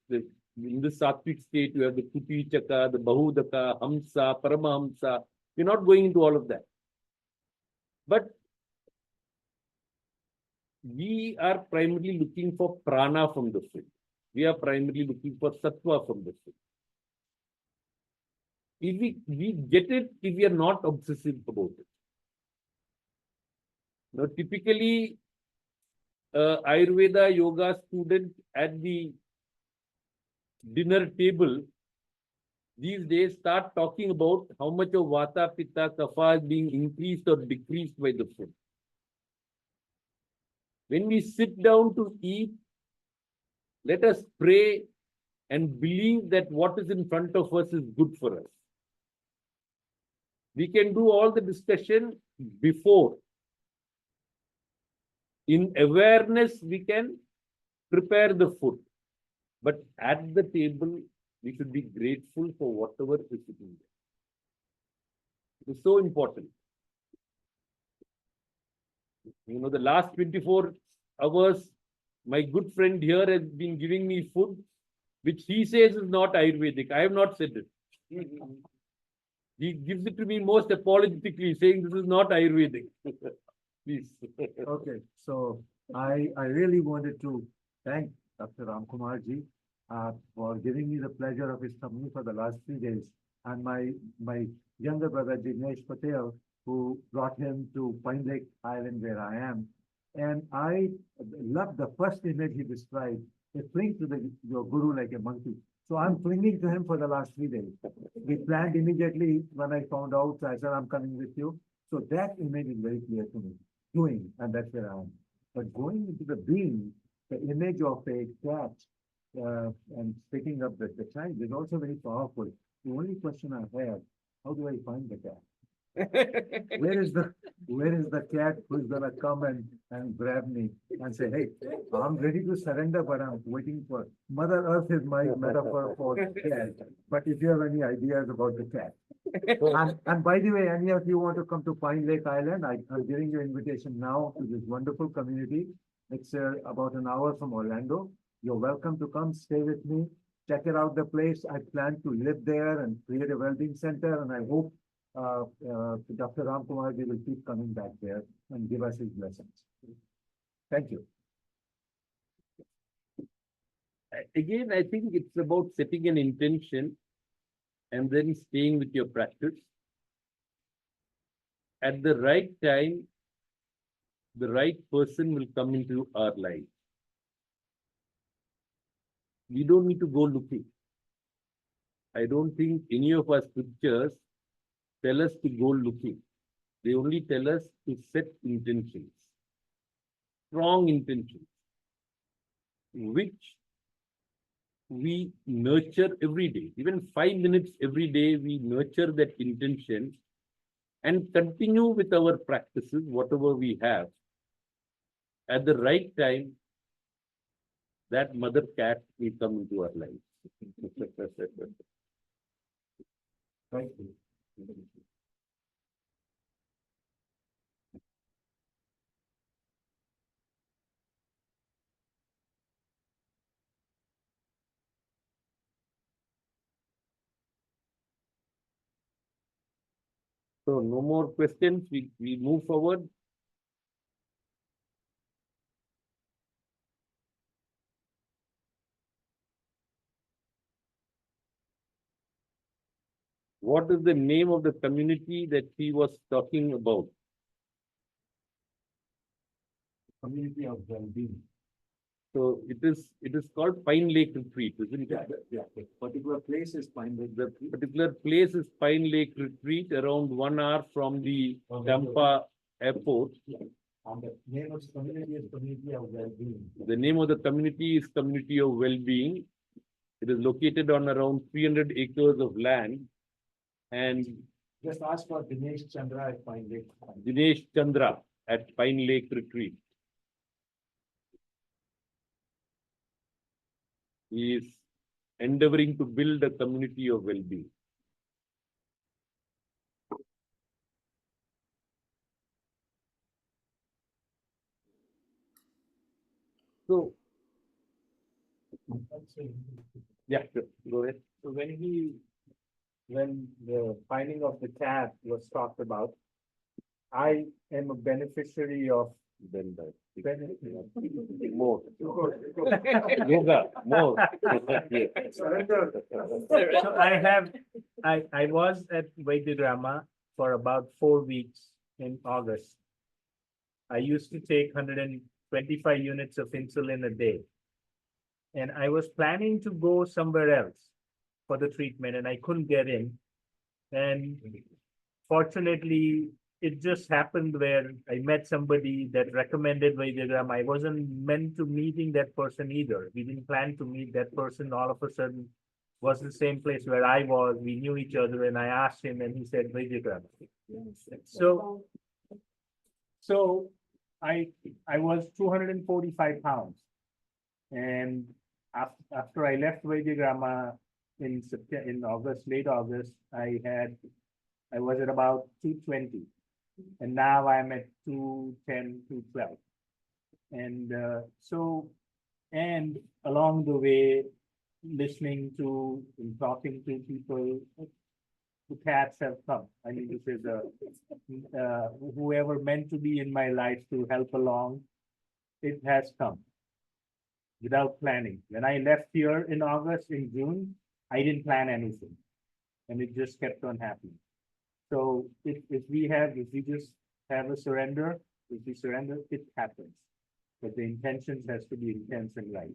in the sattvic state, you have the Kutty, the Bahudaka, Hamsa, Paramahamsa. We're not going into all of that. But we are primarily looking for prana from the food. We are primarily looking for sattva from the food. If we get it, if we are not obsessive about it. Typically, Ayurveda yoga student at the dinner table these days start talking about how much of Vata, Pitta, Kapha is being increased or decreased by the food. When we sit down to eat, let us pray and believe that what is in front of us is good for us. We can do all the discussion before. In awareness, we can prepare the food. But at the table, we should be grateful for whatever is sitting there. It is so important. You know, the last 24 hours, my good friend here has been giving me food, which he says is not Ayurvedic. I have not said it. He gives it to me most apologetically, saying this is not Ayurvedic. Please. Okay, so I really wanted to thank Dr. Ramkumar ji for giving me the pleasure of his company for the last 3 days, and my younger brother Dinesh Patel, who brought him to Pine Lake Island where I am. And I love the first image he described. He cling to your guru like a monkey. So I'm clinging to him for the last 3 days. We planned immediately when I found out. I said, I'm coming with you. So that image is very clear to me. Doing, and that's where I am. But going into the being, the image of a cat and picking up the child is also very powerful. The only question I have, how do I find the cat? Where is the cat who's gonna come and grab me and say, hey, I'm ready to surrender, but I'm waiting for Mother Earth is my metaphor for cat. But if you have any ideas about the cat. And by the way, any of you want to come to Pine Lake Island, I'm giving you invitation now to this wonderful community. It's about an hour from Orlando. You're welcome to come stay with me, check it out the place. I plan to live there and create a well-being center, and I hope Dr. Ramkumar will keep coming back there and give us his blessings. Thank you. Again, I think it's about setting an intention and then staying with your practice. At the right time, the right person will come into our life. We don't need to go looking. I don't think any of our scriptures tell us to go looking. They only tell us to set intentions, strong intentions, which we nurture every day. Even 5 minutes every day, we nurture that intention and continue with our practices, whatever we have. At the right time, that mother cat will come into our life. Thank you. So no more questions. We move forward. What is the name of the community that he was talking about? Community of well-being. So it is called Pine Lake Retreat, isn't it? Yeah. The particular place is Pine Lake. The particular place is Pine Lake Retreat, around 1 hour from the Tampa airport. And the name of the community is Community of Well-being. The name of the community is Community of Well-being. It is located on around 300 acres of land. And Just ask for Dinesh Chandra at Pine Lake. Dinesh Chandra at Pine Lake Retreat. He is endeavoring to build a community of well-being. So, yeah, sure. Go ahead. So when the finding of the cat was talked about, I am a beneficiary of More. Yoga, more. So I was at Vaidyarama for about 4 weeks in August. I used to take 125 units of insulin a day. And I was planning to go somewhere else for the treatment, and I couldn't get in. And fortunately, it just happened where I met somebody that recommended Vaidyarama. I wasn't meant to meeting that person either. We didn't plan to meet that person. All of a sudden, was the same place where I was. We knew each other, and I asked him, and he said Vaidyarama. So I was 245 pounds, and after I left Vaidyarama in September, in August, late August, I was at about 220. And now I'm at 210, 212. And and along the way, listening to and talking to people, the cats have come. I mean, this is whoever meant to be in my life to help along, it has come without planning. When I left here in August, in June, I didn't plan anything, and it just kept on happening. So if we just have a surrender, if we surrender, it happens. But the intentions has to be intense and right.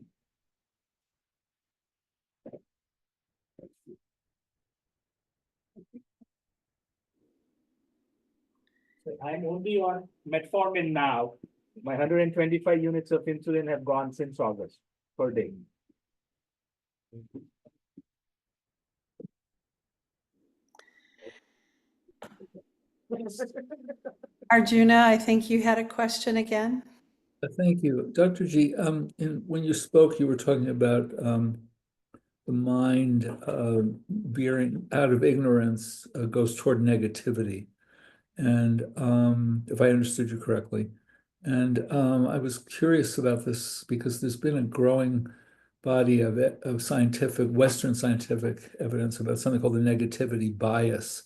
So I'm only on metformin now. My 125 units of insulin have gone since August per day. Arjuna, I think you had a question again. Thank you. Dr. G, when you spoke, you were talking about the mind veering out of ignorance goes toward negativity. And if I understood you correctly. And I was curious about this because there's been a growing body of Western scientific evidence about something called the negativity bias,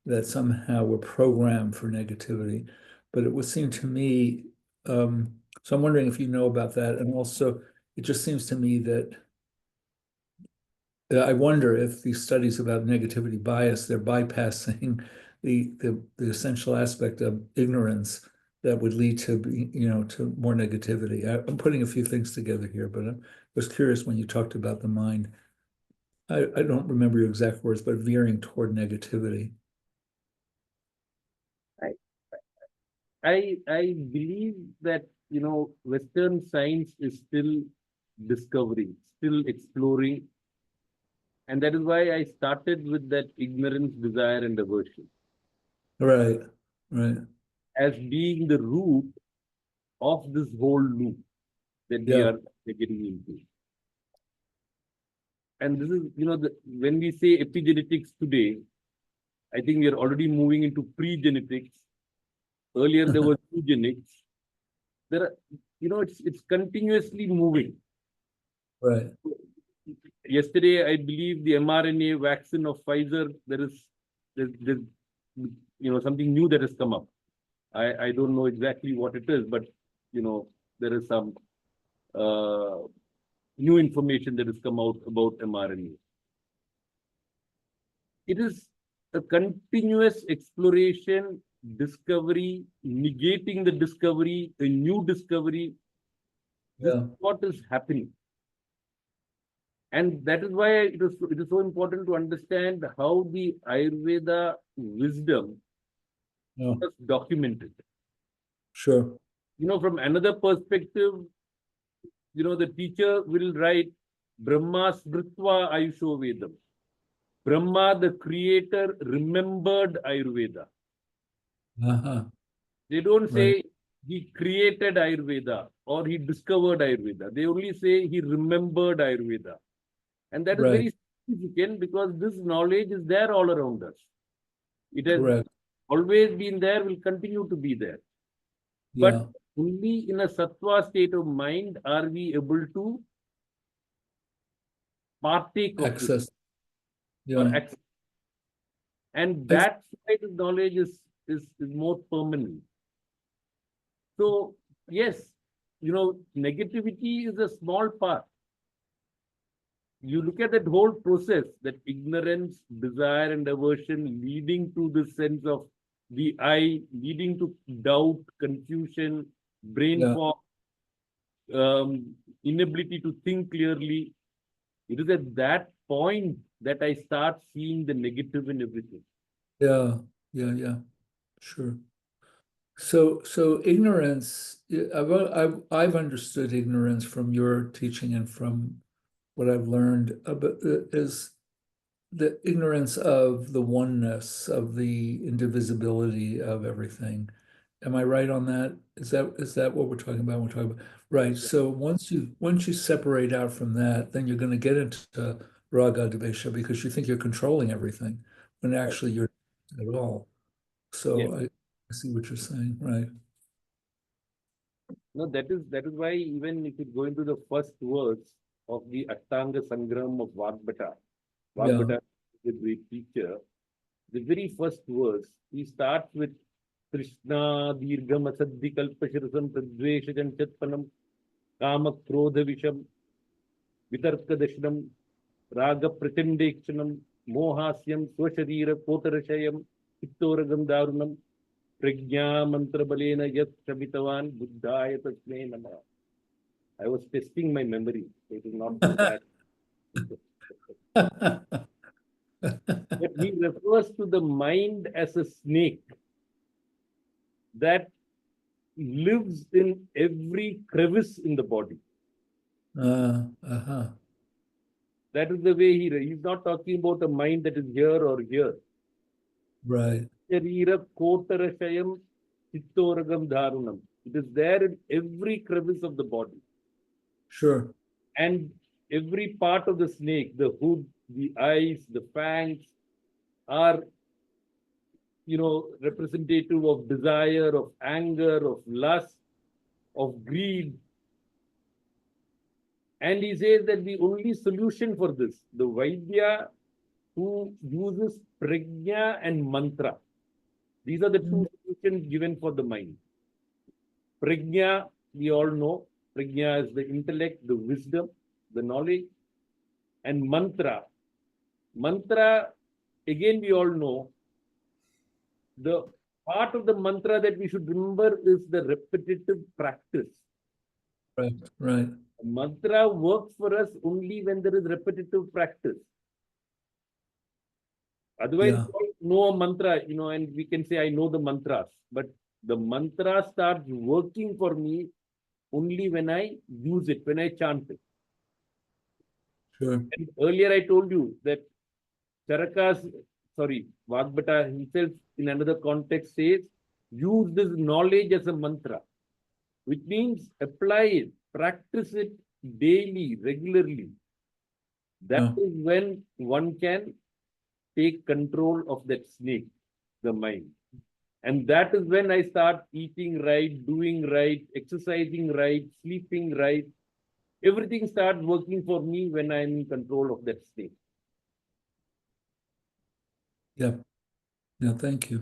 that somehow we're programmed for negativity. But it would seem to me, so I'm wondering if you know about that. And also, it just seems to me that I wonder if these studies about negativity bias, they're bypassing the essential aspect of ignorance that would lead to to more negativity. I'm putting a few things together here, but I was curious when you talked about the mind. I don't remember your exact words, but veering toward negativity. I believe that Western science is still discovering, still exploring, and that is why I started with that ignorance, desire, and aversion. Right, right. As being the root of this whole loop that we are getting into. And this is, when we say epigenetics today, I think we are already moving into pre-genetics. Earlier, there was eugenics. There are, it's continuously moving. Right. Yesterday, I believe the mRNA vaccine of Pfizer, there's something new that has come up. I don't know exactly what it is, but there is some new information that has come out about mRNA. It is a continuous exploration, discovery, negating the discovery, a new discovery. This is what is happening. And that is why it is so important to understand how the Ayurveda wisdom was documented. Sure. From another perspective, the teacher will write Brahma Smritva Ayusho Vedam. Brahma, the creator, remembered Ayurveda. They don't say he created Ayurveda or he discovered Ayurveda. They only say he remembered Ayurveda. And that is very significant because this knowledge is there all around us. It has always been there, will continue to be there. But only in a sattva state of mind are we able to partake of access. Access. And that side of knowledge is more permanent. So yes, negativity is a small part. You look at that whole process, that ignorance, desire, and aversion leading to the sense of the I, leading to doubt, confusion, brain fog, inability to think clearly. It is at that point that I start seeing the negative in everything. Yeah. Sure. So ignorance, I've understood ignorance from your teaching and from what I've learned about is the ignorance of the oneness, of the indivisibility of everything. Am I right on that? Is that what we're talking about? Right. So once you separate out from that, then you're going to get into raga dvesha because you think you're controlling everything when actually you're not at all. So I see what you're saying, right? No, that is why even if you go into the first verse of the Ashtanga Sangram of Vagbata, Vagbata is a great teacher. The very first verse, he starts with Krishna Dirgham Asaddi Kalpashirasam Tadveshajan Chatpanam Kama Krodha Visham Vitarka Dashanam Raga Prachandekshanam Mohasyam Swasharira Kotarashayam Hittoragam Darunam Prajna Mantra Balena Yat Shabitavan Buddhaya Tasme Namah. I was testing my memory. It is not so bad. But he refers to the mind as a snake that lives in every crevice in the body. Uh-huh. That is the way he's not talking about a mind that is here or here. Right. Sharira Kotarashayam Chittoragam Dharunam. It is there in every crevice of the body. Sure. And every part of the snake, the hood, the eyes, the fangs, are, representative of desire, of anger, of lust, of greed. And he says that the only solution for this, the Vaidya who uses prajna and mantra, these are the two solutions given for the mind. Prajna, we all know, prajna is the intellect, the wisdom, the knowledge. And mantra, again we all know, the part of the mantra that we should remember is the repetitive practice. Right. Mantra works for us only when there is repetitive practice. Otherwise, we don't know a mantra, and we can say, I know the mantras. But the mantra starts working for me only when I use it, when I chant it. Sure. And earlier I told you that Vagbata himself in another context says, use this knowledge as a mantra, which means apply it, practice it daily, regularly. That is when one can take control of that snake, the mind. And that is when I start eating right, doing right, exercising right, sleeping right. Everything starts working for me when I'm in control of that snake. Yeah. Thank you.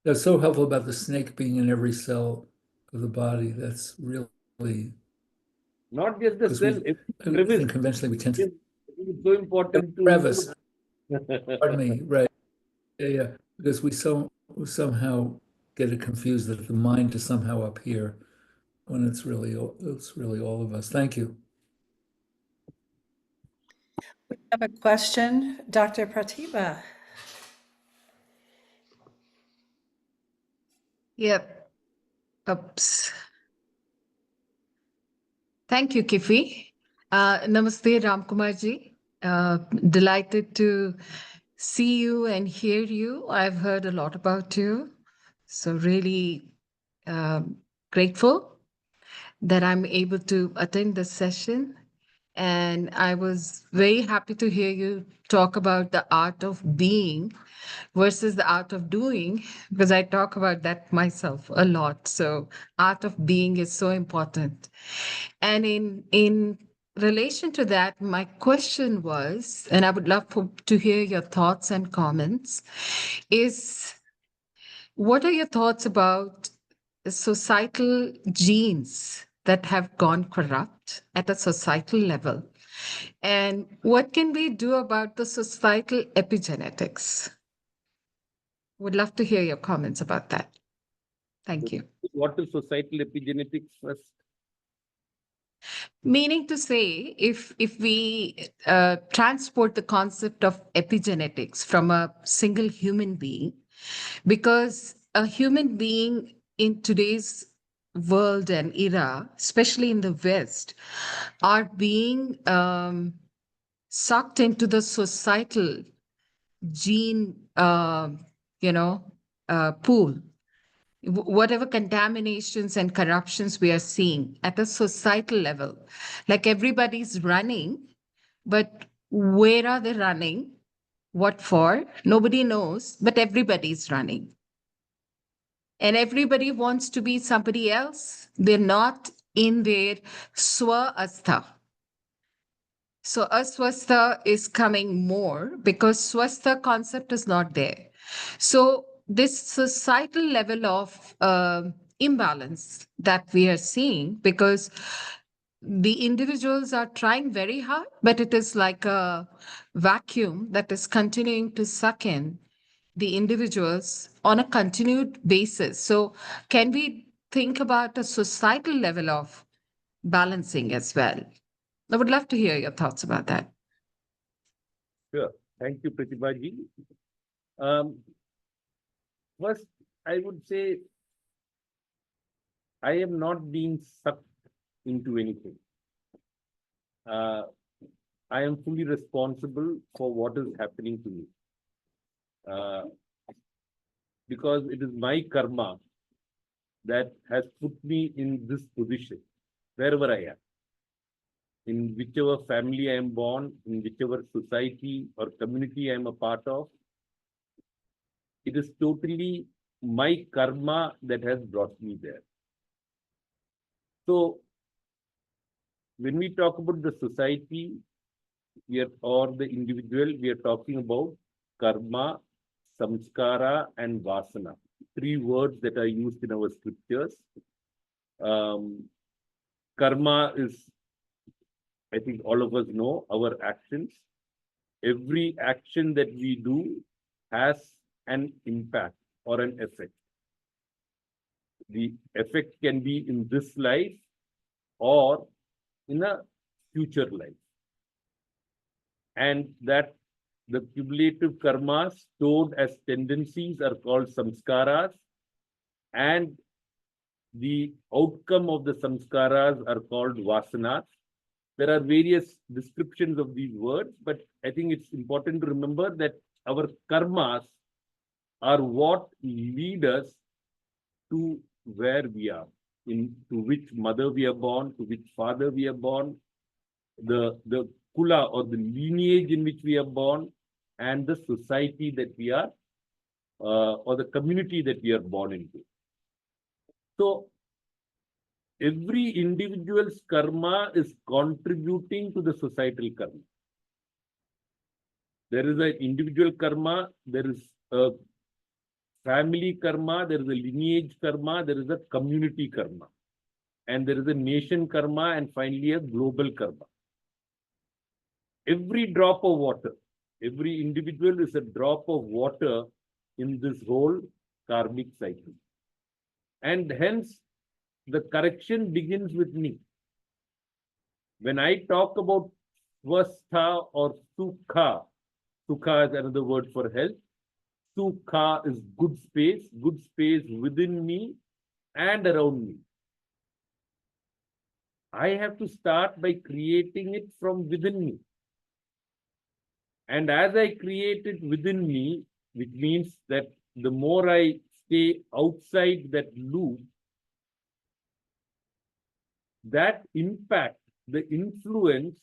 That's so helpful about the snake being in every cell of the body. That's really not just the cell. I think conventionally we tend to. It's so important to. Crevice. Pardon me. Right. Yeah. Because we somehow get it confused that the mind is somehow up here, when it's really all of us. Thank you. We have a question, Dr. Pratibha. Yep. Oops. Thank you, Kifi. Namaste, Ramkumar ji. Delighted to see you and hear you. I've heard a lot about you. So really grateful that I'm able to attend this session. And I was very happy to hear you talk about the art of being versus the art of doing, because I talk about that myself a lot. So art of being is so important. And in relation to that, my question was, and I would love to hear your thoughts and comments, is what are your thoughts about societal genes that have gone corrupt at a societal level? And what can we do about the societal epigenetics? Would love to hear your comments about that. Thank you. What is societal epigenetics first? Meaning to say, if we transport the concept of epigenetics from a single human being, because a human being in today's world and era, especially in the West, are being sucked into the societal gene, pool. Whatever contaminations and corruptions we are seeing at a societal level, like everybody's running, but where are they running? What for? Nobody knows, but everybody's running. and everybody wants to be somebody else. They're not in their swa-astha. So aswastha is coming more because swastha concept is not there. So this societal level of imbalance that we are seeing, because the individuals are trying very hard, but it is like a vacuum that is continuing to suck in the individuals on a continued basis. So can we think about a societal level of balancing as well? I would love to hear your thoughts about that. Sure. Thank you, Pratibhaji. First, I would say I am not being sucked into anything. I am fully responsible for what is happening to me. Because it is my karma that has put me in this position, wherever I am. In whichever family I am born, in whichever society or community I am a part of, it is totally my karma that has brought me there. So, when we talk about the society, or the individual, we are talking about karma, samskara, and vasana. 3 words that are used in our scriptures. Karma is, I think all of us know, our actions. Every action that we do has an impact or an effect. The effect can be in this life or in a future life. And that the cumulative karmas stored as tendencies are called samskaras, and the outcome of the samskaras are called vasanas. There are various descriptions of these words, but I think it's important to remember that our karmas are what lead us to where we are, to which mother we are born, to which father we are born, the kula or the lineage in which we are born, and the society that we are, or the community that we are born into. So, every individual's karma is contributing to the societal karma. There is an individual karma, there is a family karma, there is a lineage karma, there is a community karma, and there is a nation karma, and finally a global karma. Every drop of water, every individual is a drop of water in this whole karmic cycle. And hence, the correction begins with me. When I talk about swastha or sukha, sukha is another word for health. Sukha is good space within me and around me. I have to start by creating it from within me. And as I create it within me, which means that the more I stay outside that loop, that impact, the influence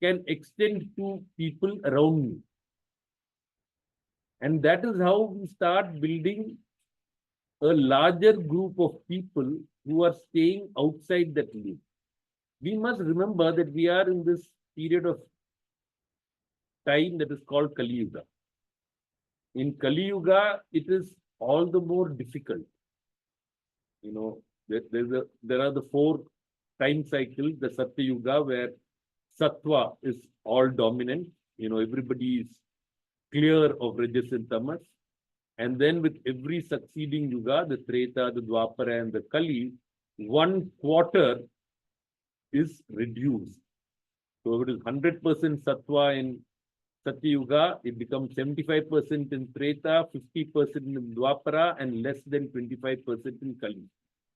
can extend to people around me. And that is how we start building a larger group of people who are staying outside that loop. We must remember that we are in this period of time that is called Kali Yuga. In Kali Yuga, it is all the more difficult. You know, there are the 4 time cycles, the Satya Yuga, where Sattva is all dominant. You know, everybody is clear of Rajas and Tamas. And then with every succeeding Yuga, the Treta, the Dwapara, and the Kali, 1/4 is reduced. So if it is 100% Sattva in Satya Yuga, it becomes 75% in Treta, 50% in Dwapara, and less than 25% in Kali.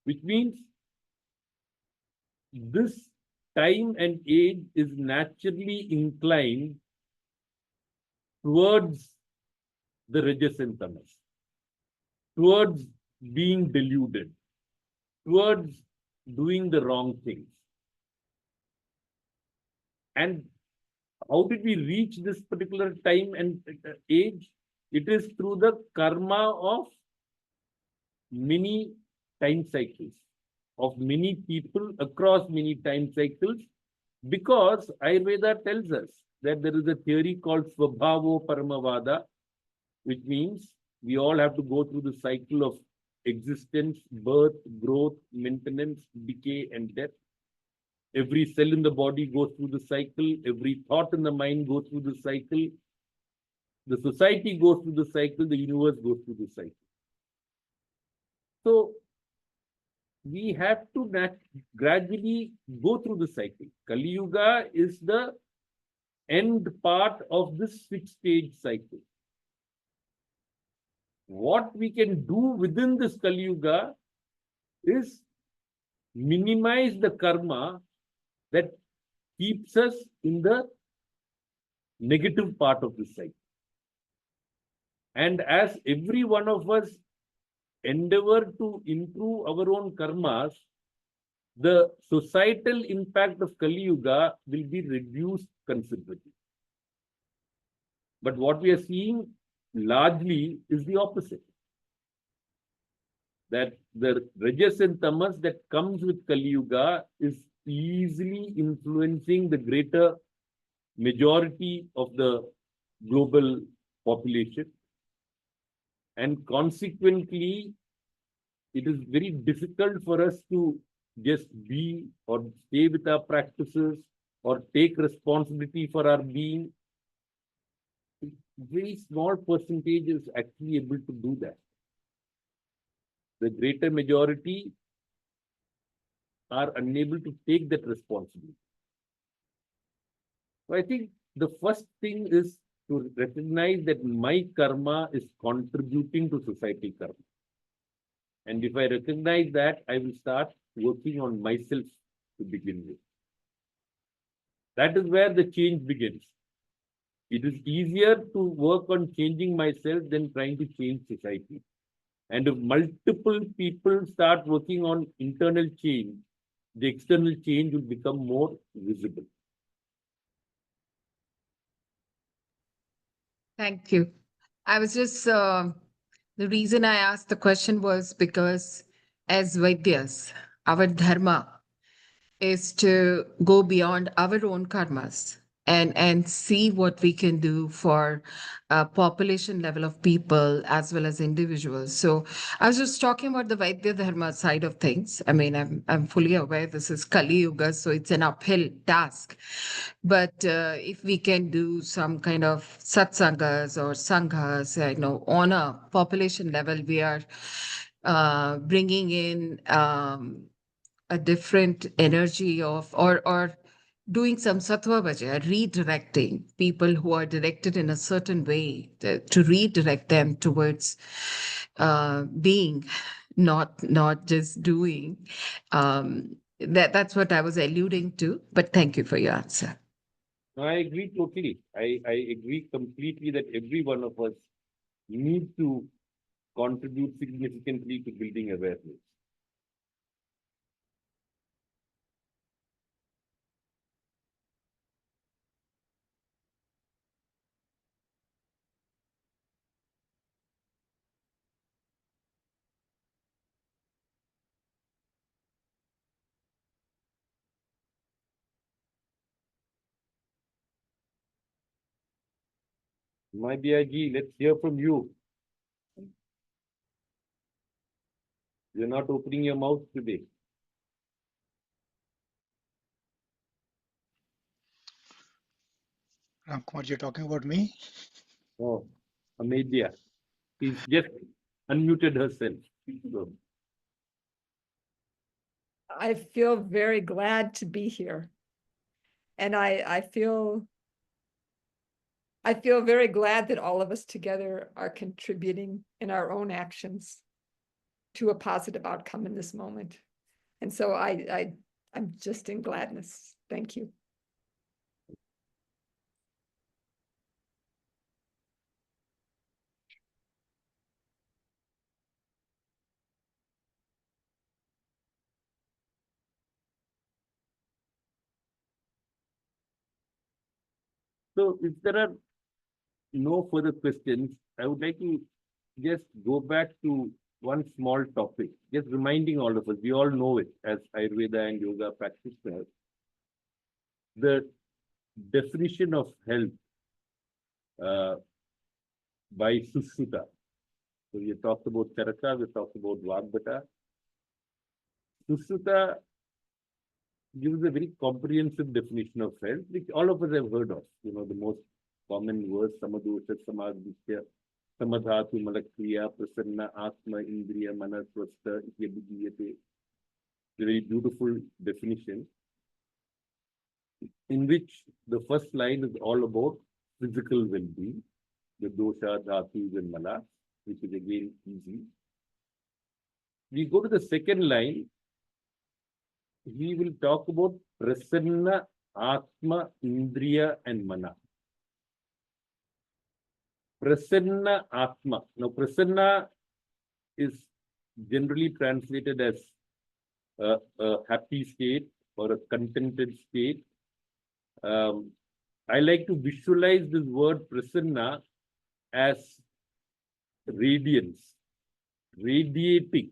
Which means this time and age is naturally inclined towards the Rajas and Tamas, towards being deluded, towards doing the wrong things. And how did we reach this particular time and age? It is through the karma of many time cycles of many people across many time cycles, because Ayurveda tells us that there is a theory called Svabhavo Paramavada, which means we all have to go through the cycle of existence, birth, growth, maintenance, decay, and death. Every cell in the body goes through the cycle. Every thought in the mind goes through the cycle. The society goes through the cycle. The universe goes through the cycle. So we have to gradually go through the cycle. Kali Yuga is the end part of this 6-stage cycle. What we can do within this Kali Yuga is minimize the karma that keeps us in the negative part of this cycle. And as every one of us endeavor to improve our own karmas, the societal impact of Kali Yuga will be reduced considerably. But what we are seeing largely is the opposite. That the Rajas and Tamas that comes with Kali Yuga is easily influencing the greater majority of the global population. And consequently, it is very difficult for us to just be or stay with our practices or take responsibility for our being. Very small percentage is actually able to do that. The greater majority are unable to take that responsibility. So I think the first thing is to recognize that my karma is contributing to society karma. And if I recognize that, I will start working on myself to begin with. That is where the change begins. It is easier to work on changing myself than trying to change society. And if multiple people start working on internal change, the external change will become more visible. Thank you. I was just, the reason I asked the question was because as Vaidyas, our dharma is to go beyond our own karmas and see what we can do for a population level of people as well as individuals. So I was just talking about the Vaidya Dharma side of things. I mean, I'm fully aware this is Kali Yuga, so it's an uphill task. But if we can do some kind of satsangas or sanghas, on a population level, we are bringing in a different energy of or doing some sattva bhaja, redirecting people who are directed in a certain way to redirect them towards being, not just doing. That's what I was alluding to, but thank you for your answer. I agree totally. I agree completely that every one of us need to contribute significantly to building awareness. My BIG, let's hear from you. You're not opening your mouth today. Ramkumar, you're talking about me? Oh, Amedia. She's just unmuted herself. So, I feel very glad to be here. And I feel very glad that all of us together are contributing in our own actions to a positive outcome in this moment. And so I'm just in gladness. Thank you. so if there are no further questions, I would like to just go back to one small topic, just reminding all of us, we all know it as Ayurveda and yoga practitioners. The definition of health by Sushruta. So we talked about Charaka, we talked about Vagbata. Sushruta gives a very comprehensive definition of health, which all of us have heard of. You know, the most common words, Samadosha, Samadhisya, Samadhatu, Malakriya, Prasanna, Atma, Indriya, Manas, Swastha, Ityabhijiyate. A very beautiful definition, in which the first line is all about physical well-being, the dosha, dhatus, and malas, which is again easy. We go to the second line, we will talk about Prasanna, Atma, Indriya, and Mana. Prasanna Atma. Now, Prasanna is generally translated as a happy state or a contented state. I like to visualize this word Prasanna as radiance, radiating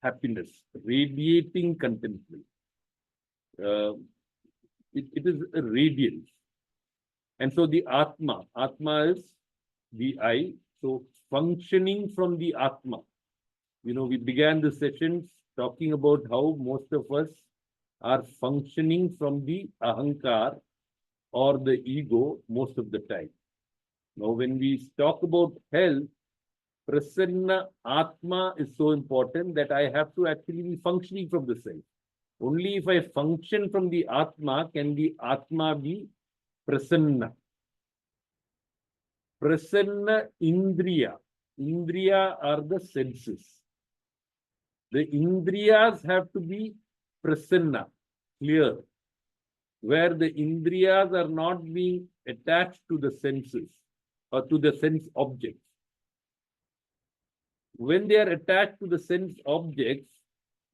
happiness, radiating contentment. It is a radiance. And so the Atma is the I. So functioning from the Atma. You know, we began the sessions talking about how most of us are functioning from the Ahankar or the ego most of the time. Now, when we talk about health, Prasanna Atma is so important that I have to actually be functioning from the self. Only if I function from the Atma can the Atma be Prasanna. Prasanna Indriya. Indriya are the senses. The Indriyas have to be Prasanna, clear, where the Indriyas are not being attached to the senses or to the sense objects. When they are attached to the sense objects,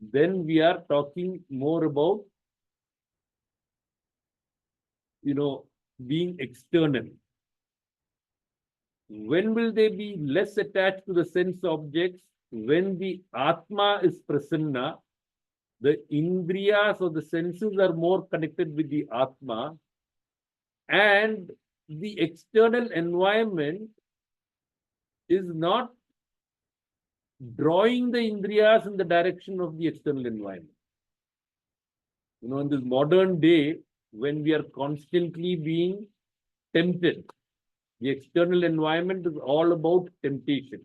then we are talking more about, you know, being external. When will they be less attached to the sense objects? When the Atma is Prasanna, the Indriyas or the senses are more connected with the Atma, and the external environment is not drawing the Indriyas in the direction of the external environment. You know, in this modern day, when we are constantly being tempted, the external environment is all about temptation.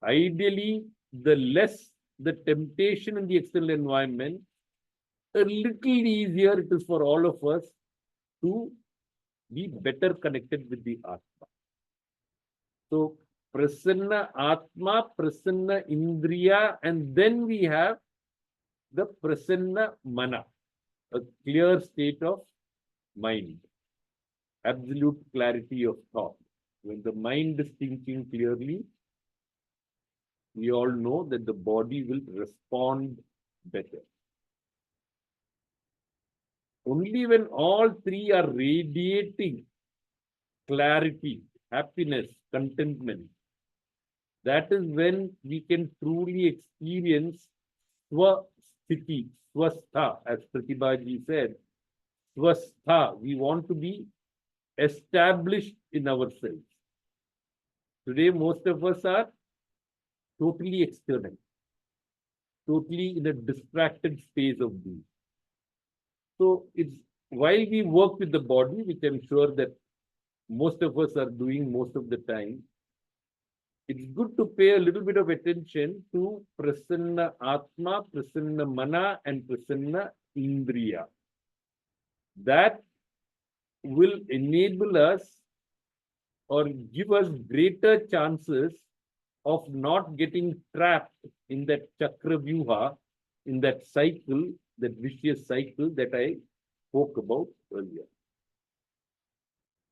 Ideally, the less the temptation in the external environment, a little easier it is for all of us to be better connected with the Atma. So, Prasanna Atma, Prasanna Indriya, and then we have the Prasanna Mana, a clear state of mind, absolute clarity of thought. When the mind is thinking clearly, we all know that the body will respond better. Only when all three are radiating clarity, happiness, contentment, that is when we can truly experience Swasthiti, Swastha, as Pratibhaji said. Swastha, we want to be established in ourselves. Today, most of us are totally external, totally in a distracted space of being. So it's while we work with the body, which I'm sure that most of us are doing most of the time, it's good to pay a little bit of attention to Prasanna Atma, Prasanna Mana, and Prasanna Indriya. That will enable us or give us greater chances of not getting trapped in that chakra vyuha, in that cycle, that vicious cycle that I spoke about earlier.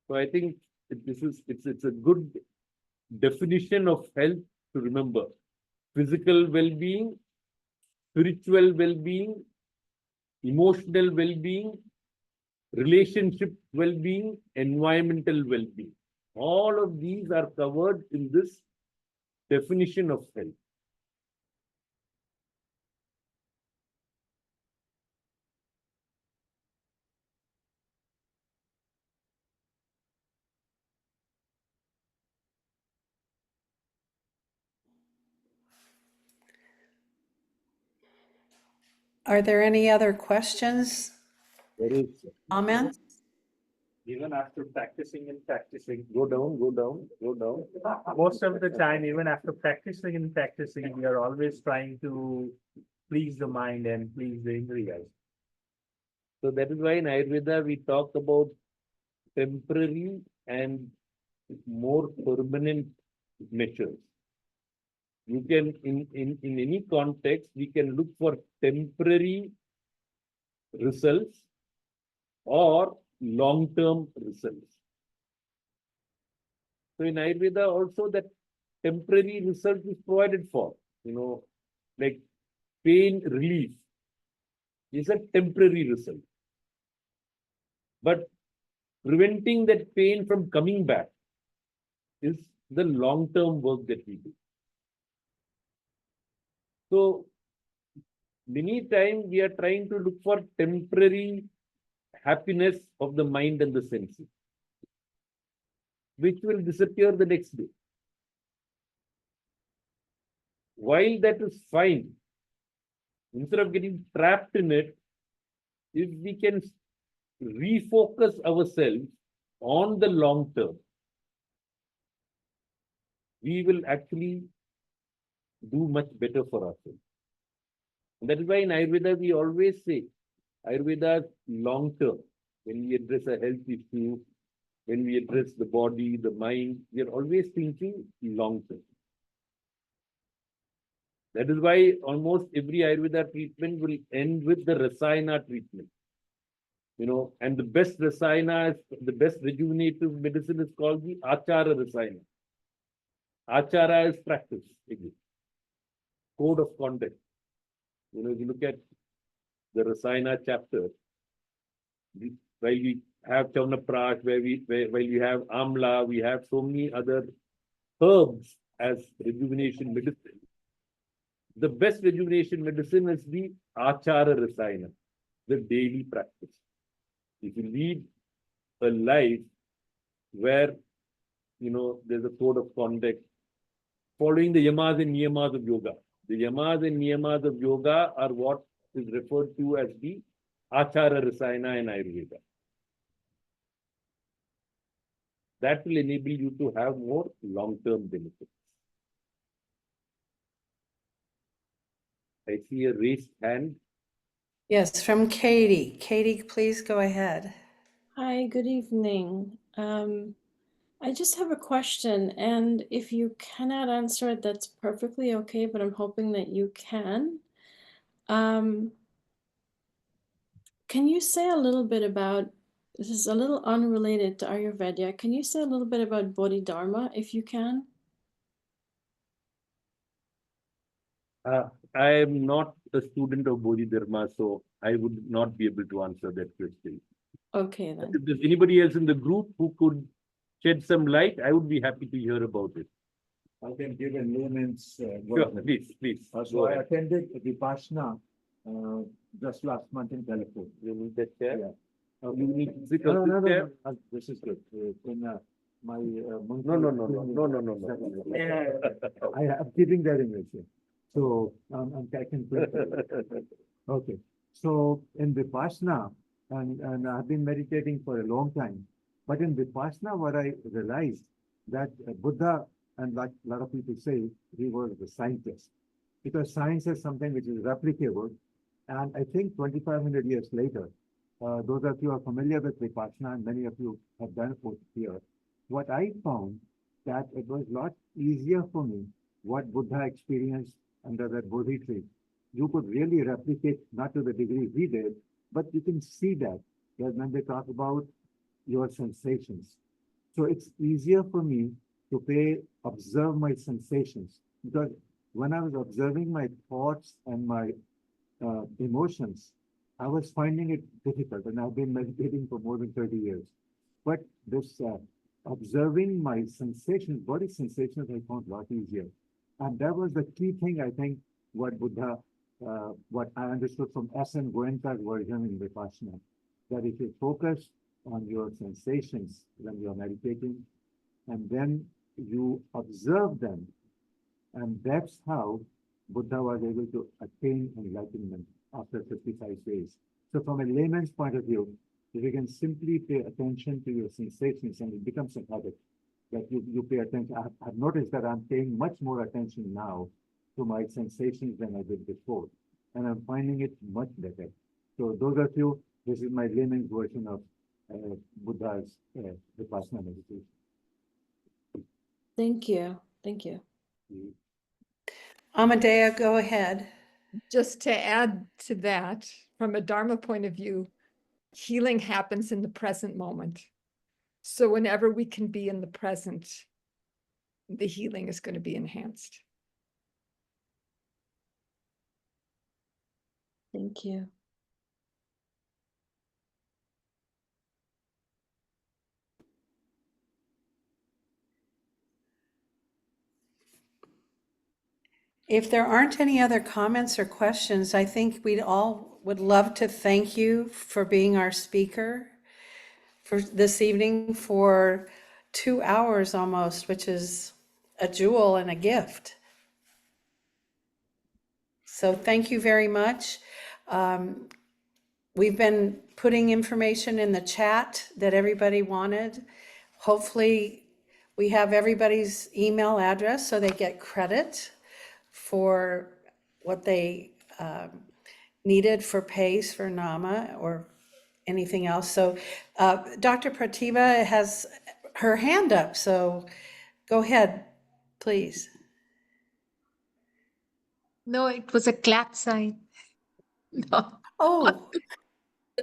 So I think it's a good definition of health to remember. Physical well-being, spiritual well-being, emotional well-being, relationship well-being, environmental well-being. All of these are covered in this definition of health. Are there any other questions, There is, comments? Even after practicing and practicing, go down, go down, go down. most of the time, even after practicing and practicing, we are always trying to please the mind and please the indriyas. So that is why in Ayurveda we talk about temporary and more permanent measures. You can, in any context, we can look for temporary results or long-term results. So in Ayurveda also that temporary result is provided for, like pain relief is a temporary result. But preventing that pain from coming back is the long-term work that we do. So many times we are trying to look for temporary happiness of the mind and the senses, which will disappear the next day. While that is fine, instead of getting trapped in it, if we can refocus ourselves on the long term, we will actually do much better for ourselves. And that is why in Ayurveda, we always say, Ayurveda is long term. When we address a health issue, when we address the body, the mind, we are always thinking long term. That is why almost every Ayurveda treatment will end with the Rasayana treatment. And the best Rasayana, the best rejuvenative medicine is called the Achara Rasayana. Achara is practice, again. Code of conduct. If you look at the Rasayana chapter, while we have Chawnaprash, while we have Amla, we have so many other herbs as rejuvenation medicine. The best rejuvenation medicine is the Achara Rasayana, the daily practice. If you lead a life where, there's a code of conduct, following the yamas and niyamas of yoga. The yamas and niyamas of yoga are what is referred to as the Achara Rasayana in Ayurveda. That will enable you to have more long-term benefits. I see a raised hand. Yes, from Katie. Katie, please go ahead. Hi, good evening. I just have a question, and if you cannot answer it, that's perfectly okay, but I'm hoping that you can. Can you say a little bit about, this is a little unrelated to Ayurveda, can you say a little bit about Bodhidharma, if you can? I am not a student of Bodhidharma, so I would not be able to answer that question. Okay, then. If there's anybody else in the group who could shed some light, I would be happy to hear about it. I can give a layman's Sure, please. So I attended Vipassana just last month in California. You need that chair? Yeah. You need to sit No, on no, this chair? no, no. This is good. In my No. I'm keeping that in mind. So I can print it. Okay. So in Vipassana, and I've been meditating for a long time, but in Vipassana, what I realized that Buddha, and like a lot of people say, he was the scientist, because science is something which is replicable. And I think 2,500 years later, those of you who are familiar with Vipassana, and many of you have done it here, what I found that it was a lot easier for me what Buddha experienced under that Bodhi tree. You could really replicate, not to the degree we did, but you can see that when they talk about your sensations. So it's easier for me to observe my sensations, because when I was observing my thoughts and my emotions, I was finding it difficult, and I've been meditating for more than 30 years. But this observing my sensations, body sensations, I found a lot easier. And that was the key thing, I think, what Buddha, what I understood from S.N. Goenka's version in Vipassana, that if you focus on your sensations when you're meditating, and then you observe them, and that's how Buddha was able to attain enlightenment after 55 days. So from a layman's point of view, if you can simply pay attention to your sensations, and it becomes a habit that you pay attention. I've noticed that I'm paying much more attention now to my sensations than I did before, and I'm finding it much better. So those of you, this is my layman's version of Buddha's Vipassana meditation. Thank you. Thank you. Amadea, go ahead. Just to add to that, from a Dharma point of view, healing happens in the present moment. So whenever we can be in the present, the healing is going to be enhanced. Thank you. If there aren't any other comments or questions, I think we'd all would love to thank you for being our speaker for this evening for 2 hours almost, which is a jewel and a gift. So thank you very much. We've been putting information in the chat that everybody wanted. Hopefully we have everybody's email address so they get credit for what they needed for PACE, for NAMA, or anything else. So Dr. Pratibha has her hand up, so go ahead, please. No, it was a clap sign. No, Oh,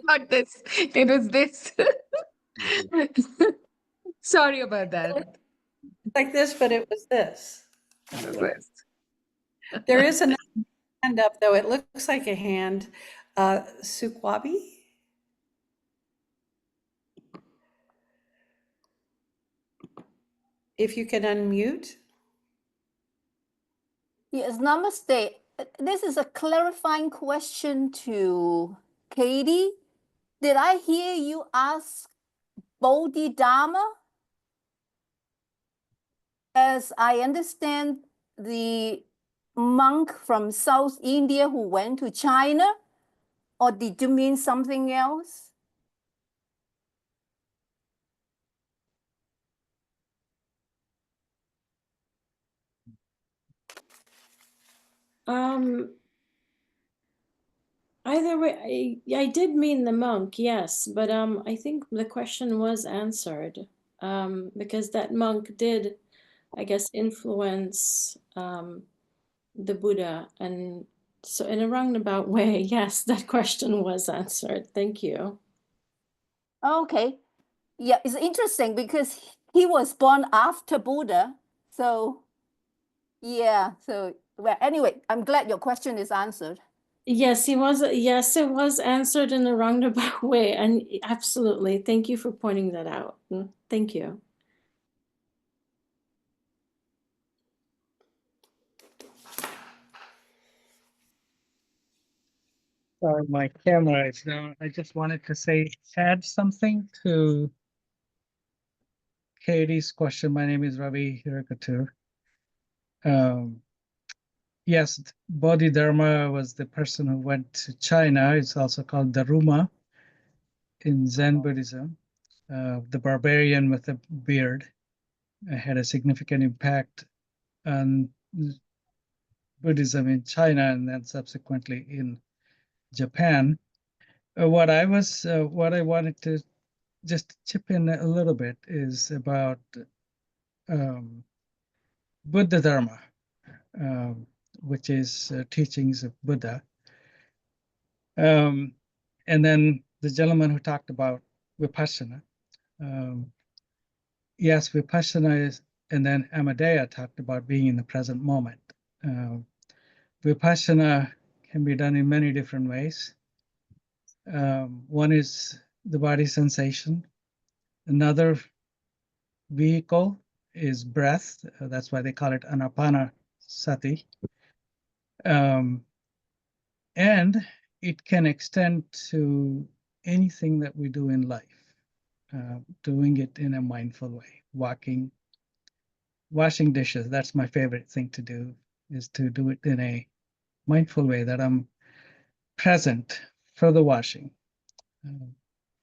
not this. It was this. Sorry about that. like this, but it was this. This. There is another hand up, though. It looks like a hand. Sukwabi? If you can unmute. Yes, namaste. This is a clarifying question to Katie. Did I hear you ask Bodhidharma? As I understand, the monk from South India who went to China, or did you mean something else? Either way, I did mean the monk, yes, but I think the question was answered because that monk did, I guess, influence the Buddha, and so in a roundabout way, yes, that question was answered. Thank you. Okay. Yeah, it's interesting because he was born after Buddha. So, yeah. So, well, anyway, I'm glad your question is answered. Yes, he was. Yes, it was answered in a roundabout way, and absolutely. Thank you for pointing that out. Thank you. Sorry, my camera is down. I just wanted to say, add something to Katie's question. My name is Ravi Hirakatur. Yes, Bodhidharma was the person who went to China. It's also called Daruma in Zen Buddhism. The barbarian with a beard had a significant impact on Buddhism in China and then subsequently in Japan. What I wanted to just chip in a little bit is about Buddha Dharma, which is teachings of Buddha. And then the gentleman who talked about Vipassana. Yes, Vipassana is, and then Amadea talked about being in the present moment. Vipassana can be done in many different ways. One is the body sensation. Another vehicle is breath. That's why they call it Anapana sati. And it can extend to anything that we do in life, doing it in a mindful way, walking, washing dishes. That's my favorite thing to do, is to do it in a mindful way, that I'm present for the washing,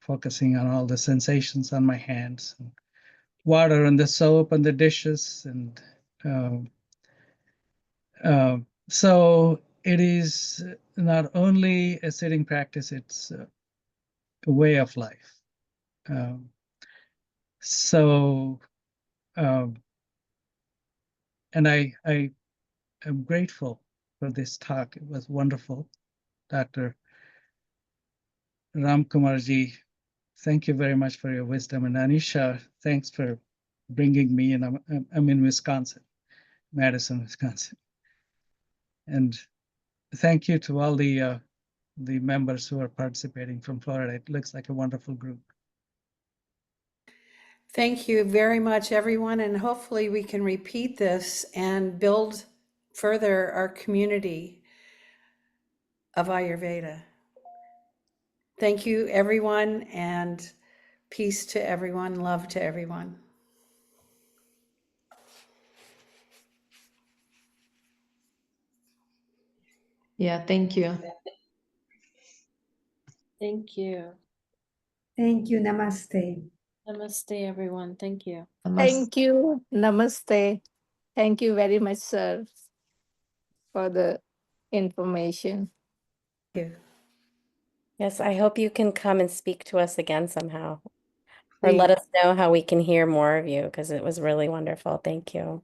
focusing on all the sensations on my hands, and water and the soap and the dishes. And so it is not only a sitting practice, it's a way of life. And I am grateful for this talk. It was wonderful. Dr. Ramkumarji, thank you very much for your wisdom. And Anisha, thanks for bringing me in. I'm in Wisconsin, Madison, Wisconsin. And thank you to all the members who are participating from Florida. It looks like a wonderful group. Thank you very much, everyone, and hopefully we can repeat this and build further our community of Ayurveda. Thank you, everyone, and peace to everyone, love to everyone. Yeah, thank you. Thank you. Thank you. Namaste. Namaste, everyone. Thank you. Thank you. Namaste. Thank you very much, sir, for the information. Thank you. Yes, I hope you can come and speak to us again somehow, or let us know how we can hear more of you, because it was really wonderful. Thank you.